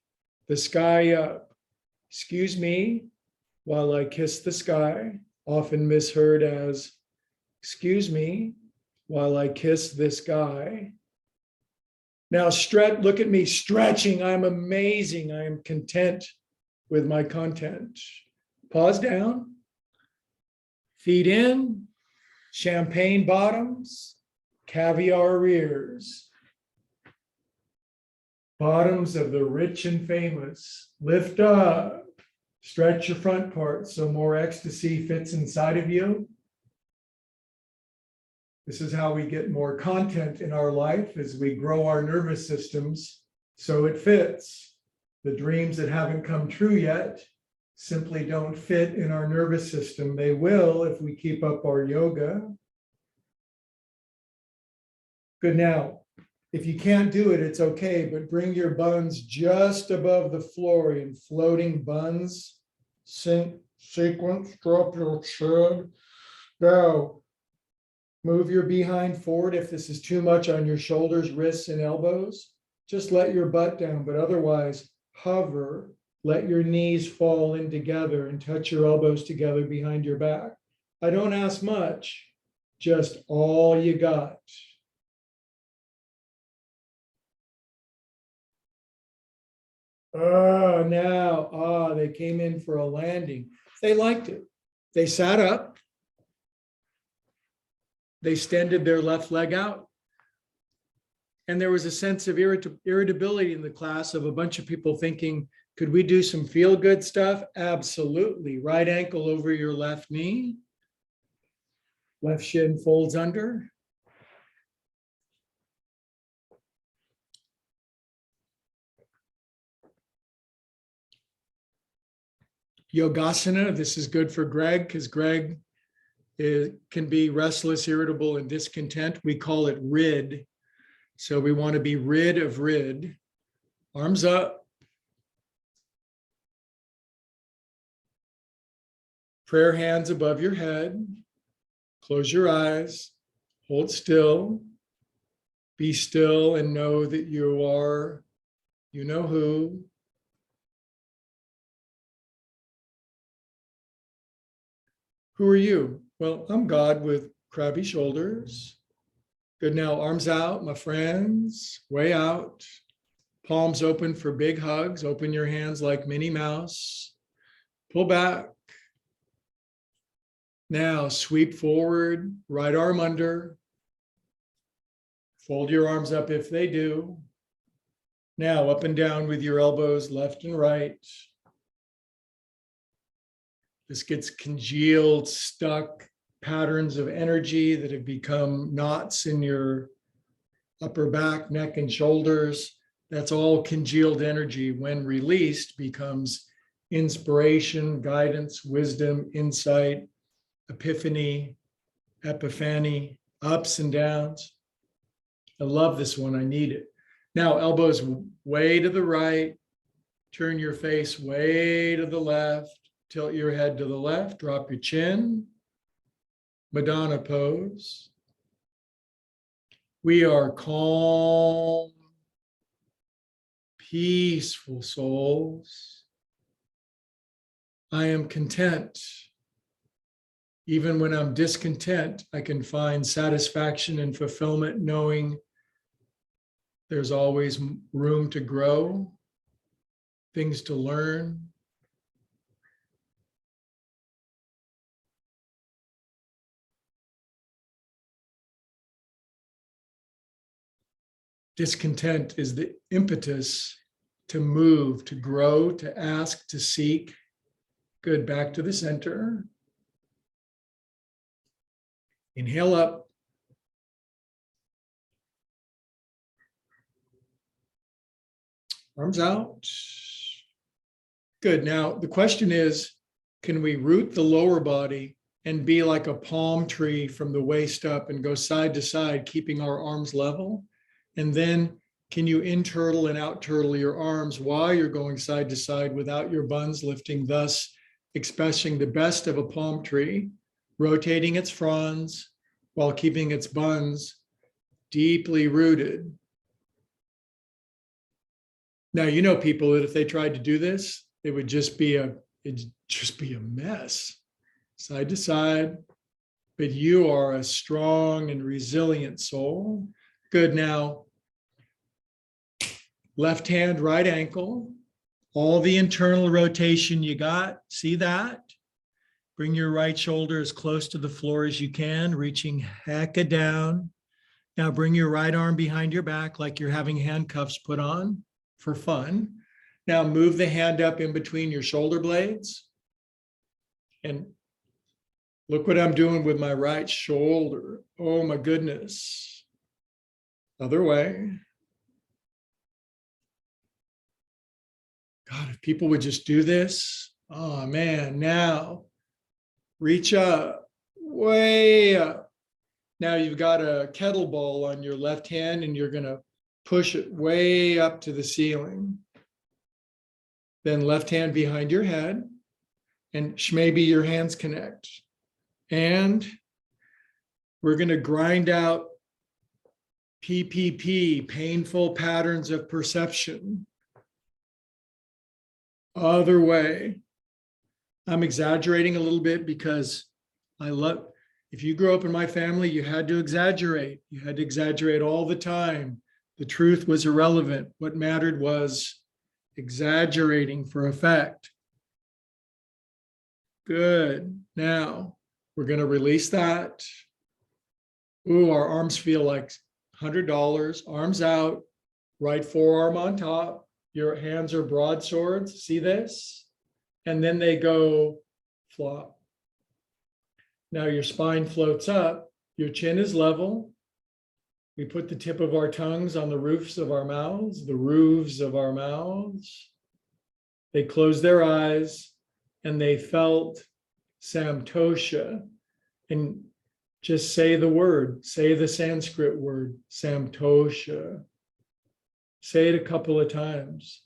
the sky up. Excuse me while I kiss the sky, often misheard as, excuse me while I kiss this guy. Now look at me stretching. I'm amazing. I am content with my content. Pause down. Feet in, champagne bottoms, caviar rears. Bottoms of the rich and famous. Lift up. Stretch your front part so more ecstasy fits inside of you. This is how we get more content in our life, as we grow our nervous systems so it fits. The dreams that haven't come true yet simply don't fit in our nervous system. They will if we keep up our yoga. Good, now, if you can't do it, it's okay, but bring your buns just above the floor in floating buns. Sequence, drop your chin. Now, move your behind forward if this is too much on your shoulders, wrists, and elbows. Just let your butt down, but otherwise hover. Let your knees fall in together and touch your elbows together behind your back. I don't ask much, just all you got. They came in for a landing. They liked it. They sat up. They extended their left leg out. And there was a sense of irritability in the class of a bunch of people thinking, could we do some feel-good stuff? Absolutely. Right ankle over your left knee. Left shin folds under. Yogasana, this is good for Greg, because Greg It can be restless, irritable, and discontent. We call it rid. So we want to be rid of rid. Arms up. Prayer hands above your head. Close your eyes. Hold still. Be still and know that you are, you know who. Who are you? Well, I'm God with crabby shoulders. Good. Now, arms out, my friends, way out. Palms open for big hugs. Open your hands like Minnie Mouse. Pull back. Now, sweep forward, right arm under. Fold your arms up if they do. Now, up and down with your elbows, left and right. This gets congealed, stuck patterns of energy that have become knots in your upper back, neck, and shoulders. That's all congealed energy. When released, becomes inspiration, guidance, wisdom, insight, epiphany, epiphany, ups and downs. I love this one. I need it. Now, elbows way to the right. Turn your face way to the left. Tilt your head to the left. Drop your chin. Madonna pose. We are calm, peaceful souls. I am content. Even when I'm discontent, I can find satisfaction and fulfillment knowing there's always room to grow, things to learn. Discontent is the impetus to move, to grow, to ask, to seek. Good. Back to the center. Inhale up. Arms out. Good. Now, the question is, can we root the lower body and be like a palm tree from the waist up and go side to side, keeping our arms level? And then can you in-turtle and out-turtle your arms while you're going side to side without your buns lifting, thus expressing the best of a palm tree, rotating its fronds while keeping its buns deeply rooted. Now, you know people that if they tried to do this, it'd just be a mess, side to side. But you are a strong and resilient soul. Good. Now, left hand, right ankle, all the internal rotation you got. See that? Bring your right shoulder as close to the floor as you can, reaching hecka down. Now bring your right arm behind your back like you're having handcuffs put on for fun. Now move the hand up in between your shoulder blades. And look what I'm doing with my right shoulder. Oh my goodness. Other way. God, if people would just do this. Oh man, now reach up, way up. Now you've got a kettlebell on your left hand and you're going to push it way up to the ceiling. Then left hand behind your head and maybe your hands connect. And we're going to grind out PPP, painful patterns of perception. Other way. I'm exaggerating a little bit because if you grew up in my family, you had to exaggerate. You had to exaggerate all the time. The truth was irrelevant. What mattered was exaggerating for effect. Good. Now we're going to release that. Ooh, our arms feel like $100. Arms out, right forearm on top. Your hands are broadswords. See this? And then they go flop. Now your spine floats up. Your chin is level. We put the tip of our tongues on the roofs of our mouths, the roofs of our mouths. They closed their eyes and they felt Samtosha. And just say the word, say the Sanskrit word, samtosha. Say it a couple of times.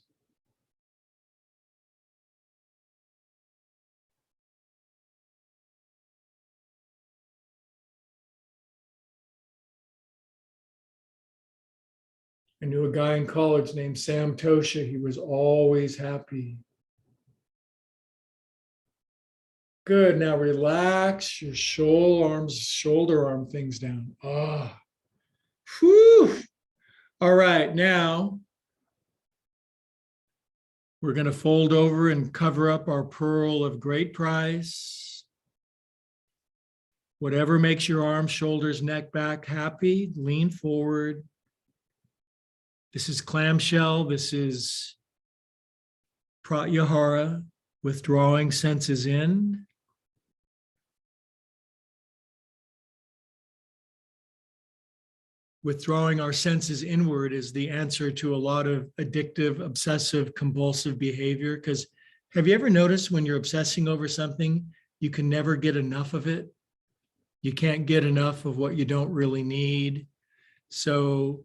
I knew a guy in college named Sam Tosha. He was always happy. Good. Now relax your shoulder arm things down. Ah. Whew. All right. Now we're going to fold over and cover up our pearl of great price. Whatever makes your arms, shoulders, neck, back happy, lean forward. This is clamshell. This is pratyahara, withdrawing senses in. Withdrawing our senses inward is the answer to a lot of addictive, obsessive, compulsive behavior. Because have you ever noticed when you're obsessing over something, you can never get enough of it? You can't get enough of what you don't really need. So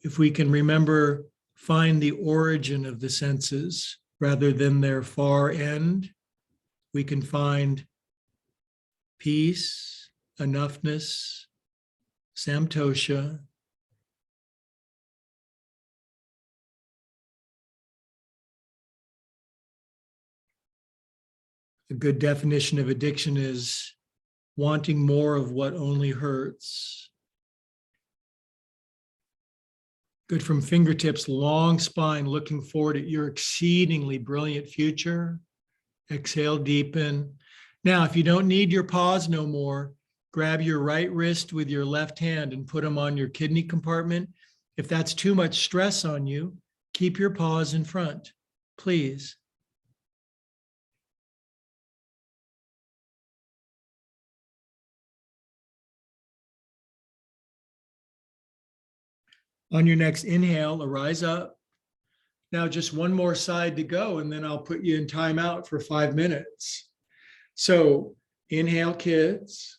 if we can remember, find the origin of the senses rather than their far end, we can find peace, enoughness, samtosha. A good definition of addiction is wanting more of what only hurts. Good from fingertips, long spine, looking forward at your exceedingly brilliant future. Exhale, deepen. Now, if you don't need your paws no more, grab your right wrist with your left hand and put them on your kidney compartment. If that's too much stress on you, keep your paws in front, please. On your next inhale, arise up. Now just one more side to go, and then I'll put you in timeout for 5 minutes. So inhale, kids,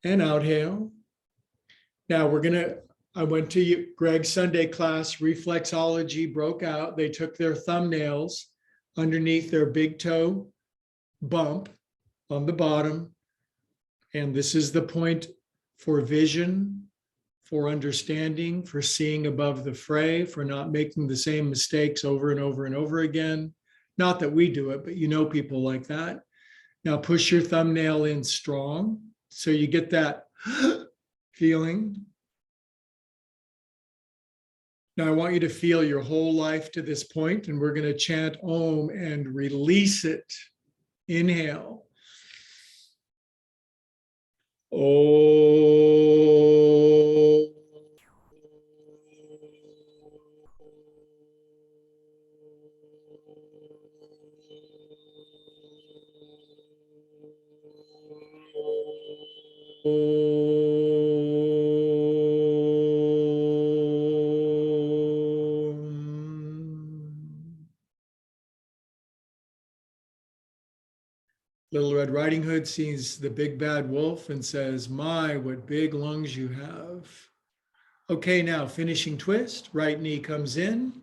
and outhale. Now I went to Greg's Sunday class, reflexology broke out. They took their thumbnails underneath their big toe bump on the bottom. And this is the point for vision, for understanding, for seeing above the fray, for not making the same mistakes over and over and over again. Not that we do it, but you know people like that. Now push your thumbnail in strong so you get that feeling. Now I want you to feel your whole life to this point, and we're going to chant Om and release it. Inhale. Om. Little Red Riding Hood sees the big bad wolf and says, "My, what big lungs you have." Okay, now finishing twist, right knee comes in.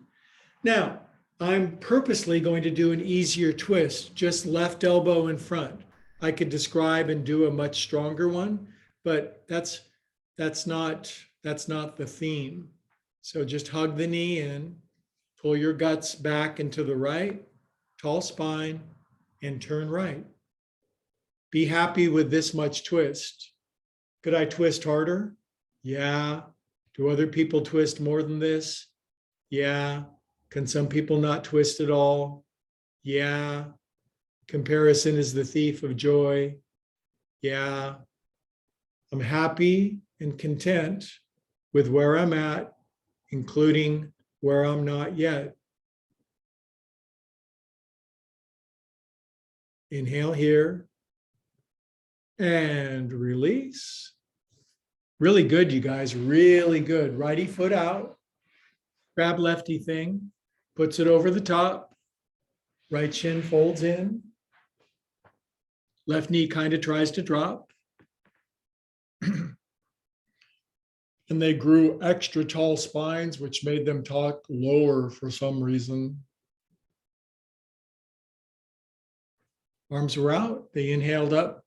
Now, I'm purposely going to do an easier twist, just left elbow in front. I could describe and do a much stronger one, but that's not the theme. So just hug the knee in, pull your guts back into the right, tall spine, and turn right. Be happy with this much twist. Could I twist harder? Yeah. Do other people twist more than this? Yeah. Can some people not twist at all? Yeah. Comparison is the thief of joy. Yeah. I'm happy and content with where I'm at, including where I'm not yet. Inhale here and release. Really good, you guys, really good. Righty foot out, grab lefty thing, puts it over the top, right shin folds in. Left knee kind of tries to drop. And they grew extra tall spines, which made them talk lower for some reason. Arms were out. They inhaled up.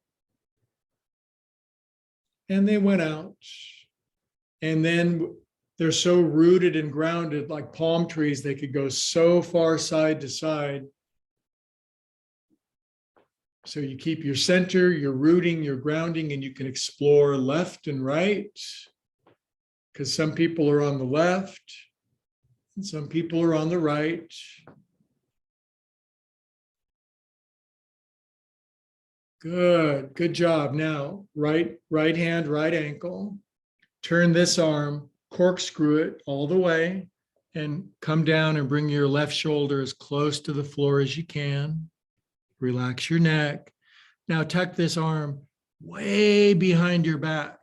And they went out. And then they're so rooted and grounded, like palm trees, they could go so far side to side. So you keep your center, your rooting, your grounding, and you can explore left and right, because some people are on the left and some people are on the right. Good job. Now, right hand, right ankle. Turn this arm, corkscrew it all the way, and come down and bring your left shoulder as close to the floor as you can. Relax your neck. Now tuck this arm way behind your back.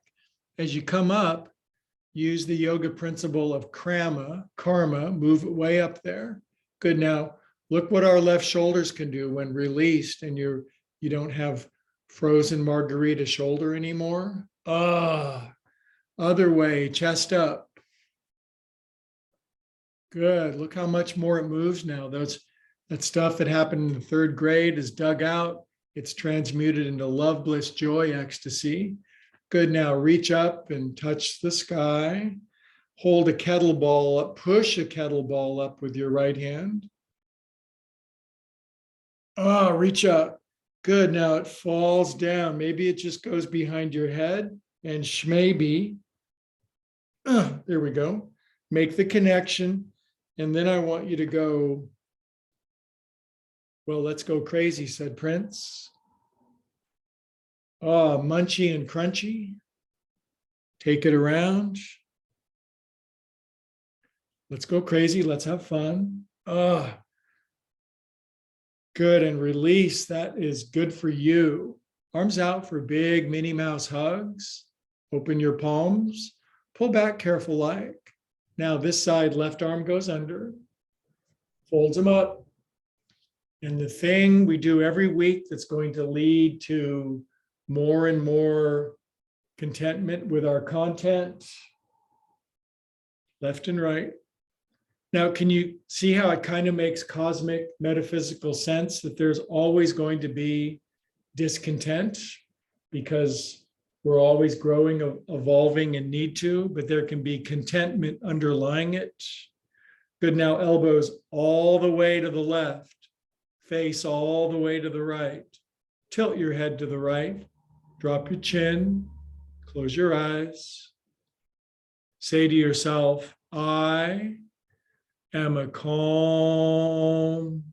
As you come up, use the yoga principle of karma, move it way up there. Good. Now look what our left shoulders can do when released and you don't have frozen margarita shoulder anymore. Other way, chest up. Good. Look how much more it moves now. That stuff that happened in the third grade is dug out. It's transmuted into love, bliss, joy, ecstasy. Good. Now reach up and touch the sky. Hold a kettlebell up, push a kettlebell up with your right hand. Reach up. Good. Now it falls down. Maybe it just goes behind your head and maybe. There we go. Make the connection. And then I want you to go, well, let's go crazy, said Prince. Munchy and crunchy. Take it around. Let's go crazy. Let's have fun. Good. And release. That is good for you. Arms out for big Minnie Mouse hugs. Open your palms. Pull back careful like. Now this side, left arm goes under. Folds them up. And the thing we do every week that's going to lead to more and more contentment with our content, left and right. Now, can you see how it kind of makes cosmic metaphysical sense that there's always going to be discontent because we're always growing, evolving, and need to, but there can be contentment underlying it. Good. Now elbows all the way to the left, face all the way to the right. Tilt your head to the right, drop your chin, close your eyes. Say to yourself, I am a calm,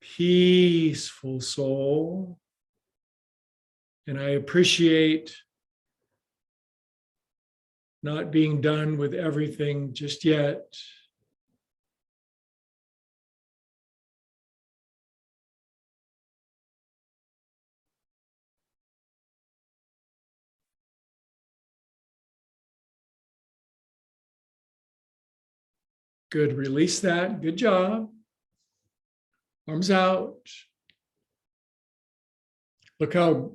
peaceful soul. And I appreciate not being done with everything just yet. Good. Release that. Good job. Arms out. Look how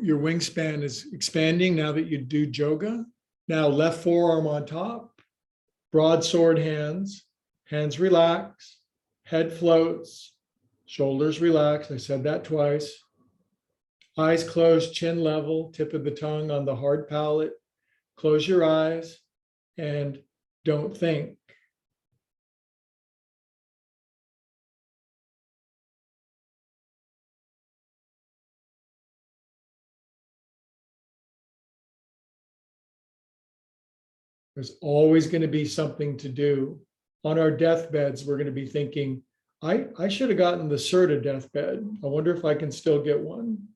your wingspan is expanding now that you do yoga. Now left forearm on top, broadsword hands, hands relax, head floats, shoulders relax. I said that twice. Eyes closed, chin level, tip of the tongue on the hard palate. Close your eyes and don't think. There's always going to be something to do. On our deathbeds, we're going to be thinking, I should have gotten the CERTA deathbed. I wonder if I can still get one.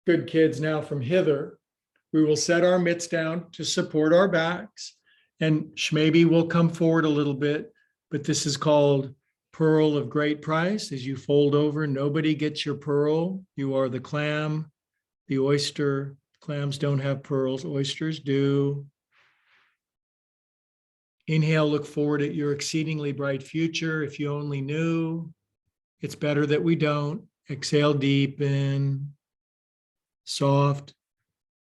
Good kids. Now from hither, we will set our mitts down to support our backs, and maybe we'll come forward a little bit, but this is called pearl of great price. As you fold over, nobody gets your pearl. You are the clam, the oyster. Clams don't have pearls, oysters do. Inhale, look forward at your exceedingly bright future. If you only knew, it's better that we don't. Exhale, deepen. Soft,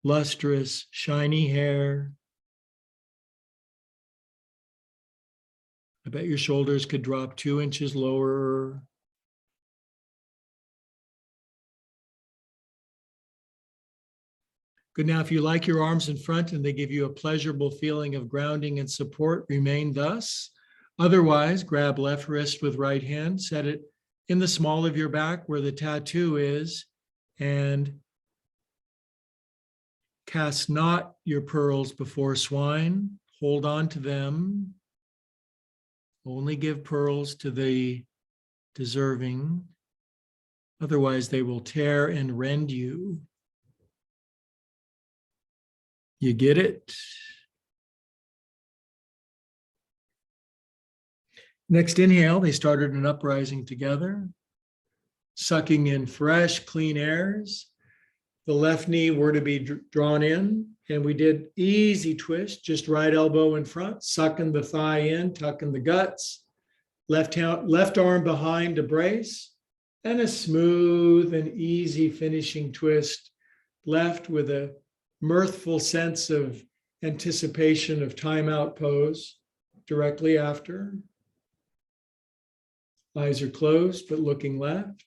lustrous, shiny hair. I bet your shoulders could drop 2 inches lower. Good. Now, if you like your arms in front and they give you a pleasurable feeling of grounding and support, remain thus. Otherwise, grab left wrist with right hand, set it in the small of your back where the tattoo is, and cast not your pearls before swine. Hold on to them. Only give pearls to the deserving. Otherwise, they will tear and rend you. You get it? Next inhale, they started an uprising together, sucking in fresh, clean airs. The left knee were to be drawn in, and we did easy twist, just right elbow in front, sucking the thigh in, tucking the guts, left arm behind to brace, and a smooth and easy finishing twist, left with a mirthful sense of anticipation of timeout pose directly after. Eyes are closed, but looking left.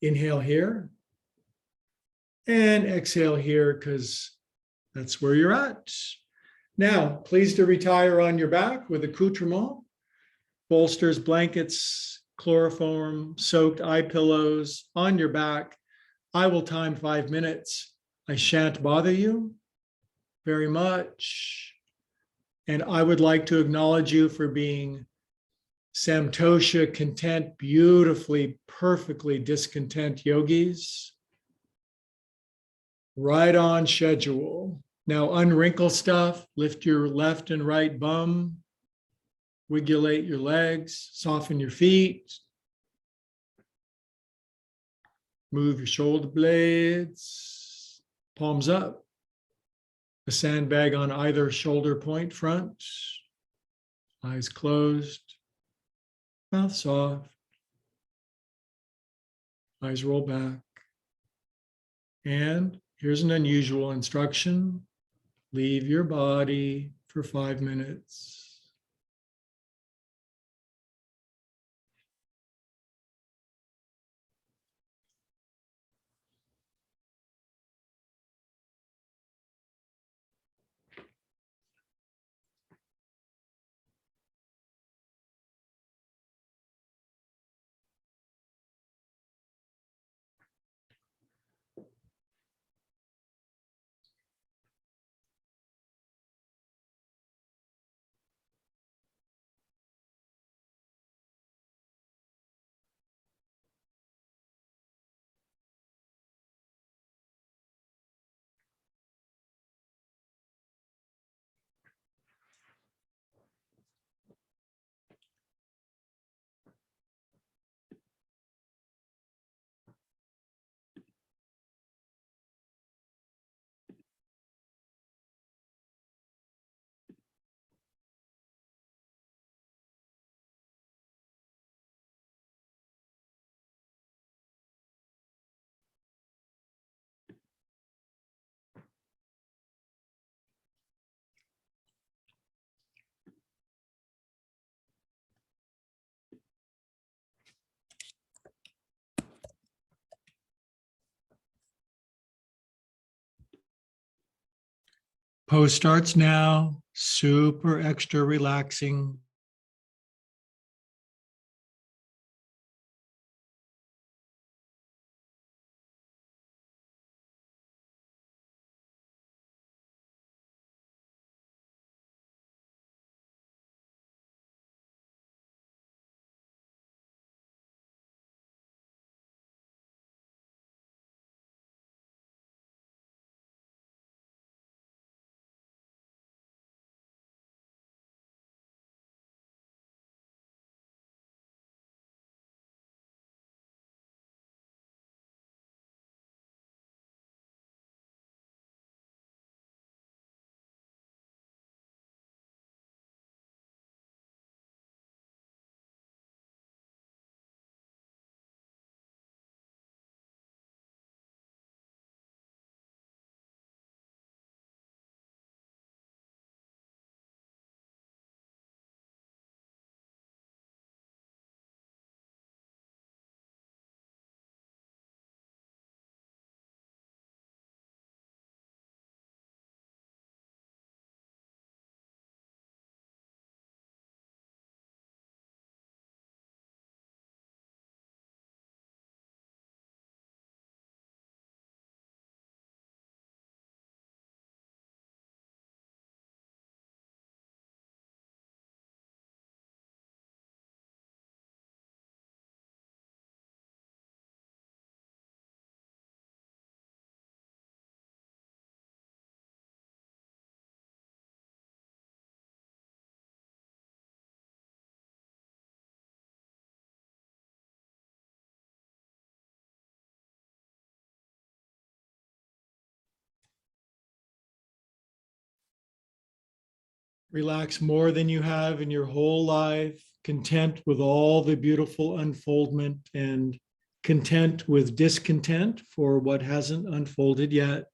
Inhale here and exhale here because that's where you're at. Now, please to retire on your back with accoutrement, bolsters, blankets, chloroform, soaked eye pillows on your back. I will time 5 minutes. I shan't bother you very much. And I would like to acknowledge you for being Samtosha, content, beautifully, perfectly discontent yogis. Right on schedule. Now unwrinkle stuff, lift your left and right bum, wigulate your legs, soften your feet, move your shoulder blades, palms up, a sandbag on either shoulder point front, eyes closed, mouth soft, eyes roll back. And here's an unusual instruction. Leave your body for 5 minutes. Pose starts now, super extra relaxing. Relax more than you have in your whole life, content with all the beautiful unfoldment and content with discontent for what hasn't unfolded yet.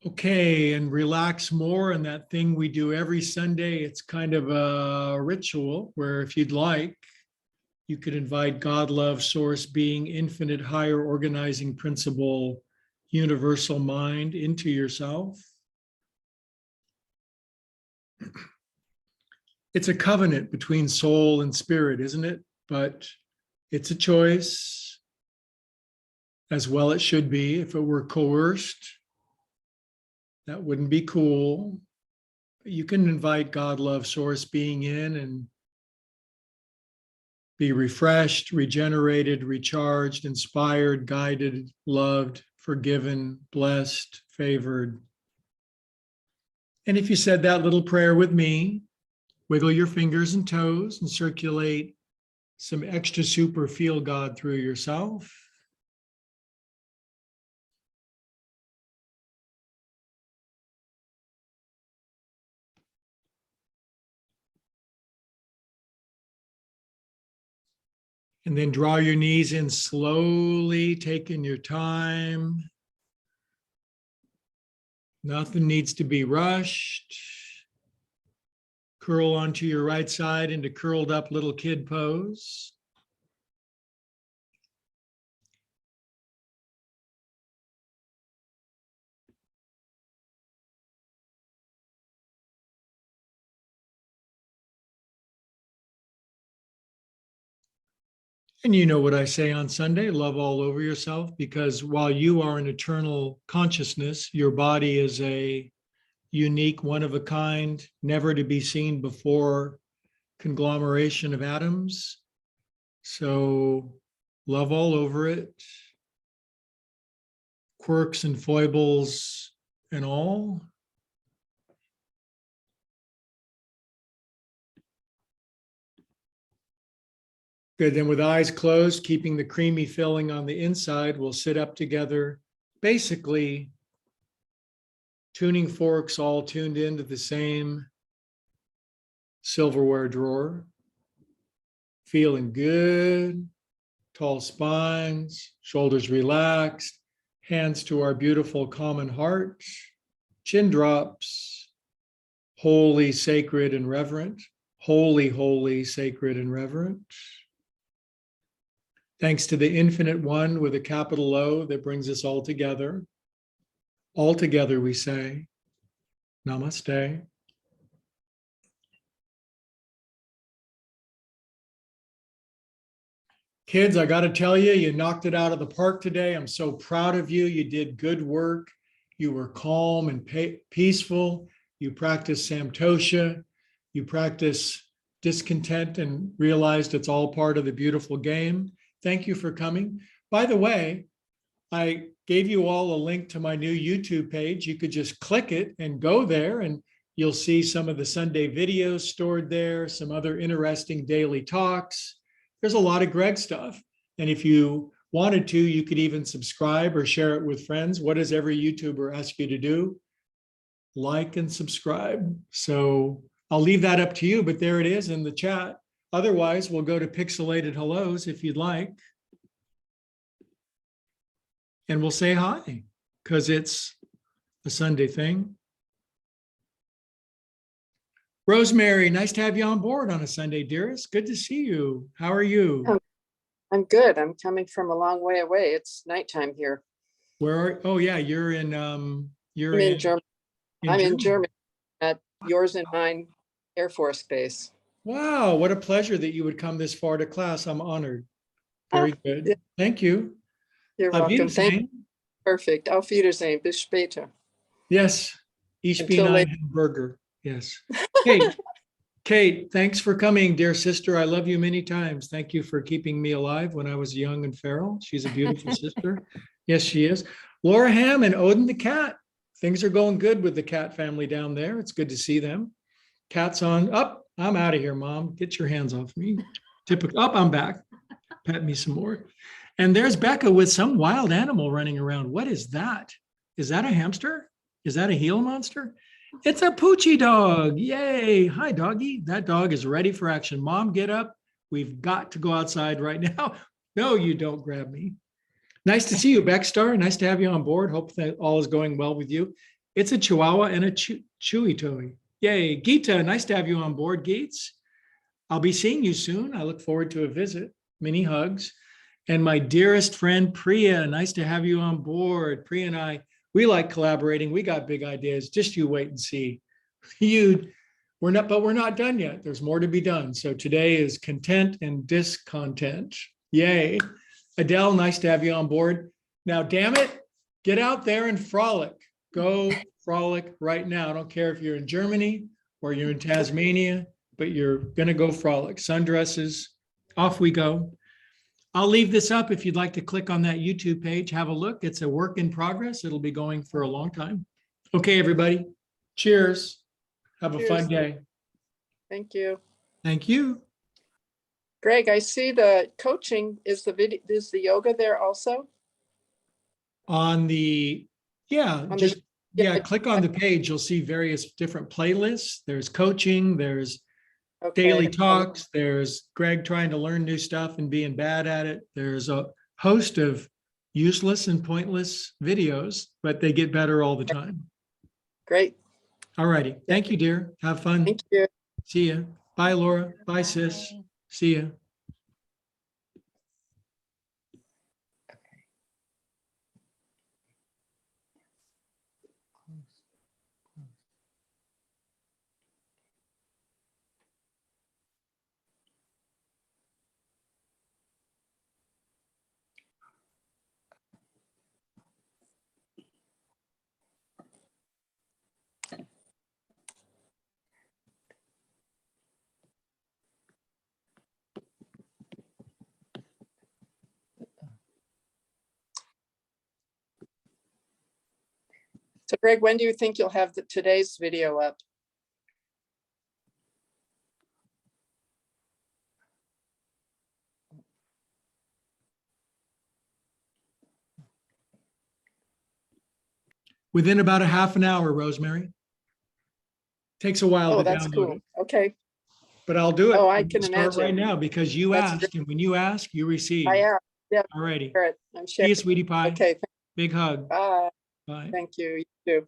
Okay, and relax more. And that thing we do every Sunday, it's kind of a ritual where if you'd like, you could invite God, love, source, being, infinite, higher organizing principle, universal mind into yourself. It's a covenant between soul and spirit, isn't it? But it's a choice, as well it should be. If it were coerced, that wouldn't be cool. You can invite God, love, source, being in and be refreshed, regenerated, recharged, inspired, guided, loved, forgiven, blessed, favored. And if you said that little prayer with me, wiggle your fingers and toes and circulate some extra super feel God through yourself. And then draw your knees in slowly, taking your time. Nothing needs to be rushed. Curl onto your right side into curled up little kid pose. And you know what I say on Sunday, love all over yourself, because while you are an eternal consciousness, your body is a unique, one of a kind, never to be seen before conglomeration of atoms. So love all over it, quirks and foibles and all. Good, then with eyes closed, keeping the creamy filling on the inside, we'll sit up together, basically tuning forks all tuned into the same silverware drawer. Feeling good, tall spines, shoulders relaxed, hands to our beautiful common heart, chin drops, holy, sacred, and reverent, holy, holy, sacred, and reverent. Thanks to the infinite one with a capital O that brings us all together. All together we say, Namaste. Kids, I got to tell you, you knocked it out of the park today. I'm so proud of you. You did good work. You were calm and peaceful. You practiced Samtosha. You practiced discontent and realized it's all part of the beautiful game. Thank you for coming. By the way, I gave you all a link to my new YouTube page. You could just click it and go there, and you'll see some of the Sunday videos stored there, some other interesting daily talks. There's a lot of Greg stuff. And if you wanted to, you could even subscribe or share it with friends. What does every YouTuber ask you to do? Like and subscribe. So I'll leave that up to you, but there it is in the chat. Otherwise, we'll go to pixelated hellos if you'd like. And we'll say hi because it's a Sunday thing. Rosemary, nice to have you on board on a Sunday, dearest. Good to see you. How are you? Oh, I'm good. I'm coming from a long way away. It's nighttime here. Where are, oh yeah, you're I'm in Germany. I'm in Germany. Germany at yours and mine Air Force Base. Wow, what a pleasure that you would come this far to class. I'm honored. Ah, Very yeah, good. Thank you. you're Auf welcome. Thank you. Wiedersehen. Perfect. Auf Wiedersehen. Bis später. Yes. Ich bin Until ein later. Hamburger. Yes. Kate, Kate, thanks for coming, dear sister. I love you many times. Thank you for keeping me alive when I was young and feral. She's a beautiful sister. Yes, she is. Laura Ham and Odin the cat. Things are going good with the cat family down there. It's good to see them. Cat's on. Up. I'm out of here, Mom. Get your hands off me. Typical. Up. I'm back. Pat me some more. And there's Becca with some wild animal running around. What is that? Is that a hamster? Is that a Gila monster? It's a Poochie dog. Yay. Hi, doggy. That dog is ready for action. Mom, get up. We've got to go outside right now. No, you don't grab me. Nice to see you, Beckstar. Nice to have you on board. Hope that all is going well with you. It's a Chihuahua and a Chewy toy. Yay. Geeta, nice to have you on board, Geets. I'll be seeing you soon. I look forward to a visit. Many hugs. And my dearest friend, Priya, nice to have you on board. Priya and I, we like collaborating. We got big ideas. Just you wait and see. We're not done yet. There's more to be done. So today is content and discontent. Yay. Adele, nice to have you on board. Now, damn it, get out there and frolic. Go frolic right now. I don't care if you're in Germany or you're in Tasmania, but you're going to go frolic. Sundresses, off we go. I'll leave this up if you'd like to click on that YouTube page, have a look. It's a work in progress. It'll be going for a long time. Okay, everybody. Cheers. Have a fun day. Thank you. Thank you. Greg, I see the coaching is the yoga there also? On the, yeah, On just, the- yeah, click on the page. You'll see various different playlists. There's coaching, there's Okay. daily talks, there's Greg trying to learn new stuff and being bad at it. There's a host of useless and pointless videos, but they get better all the time. Great. All righty. Thank you, dear. Have fun. Thank you. See ya. Bye, Laura. Bye, sis. See ya. So Greg, when do you think you'll have today's video up? Within about a half an hour, Rosemary. Takes a while Oh, to that's download cool. it, Okay. but I'll do it. Oh, I I'm gonna can start right imagine. now because you That's asked, and when you ask, you receive. I am. Yeah. All righty. Share it. I'm See sharing. you, sweetie pie. Okay. Big hug. Bye. Bye. Thank you. You too.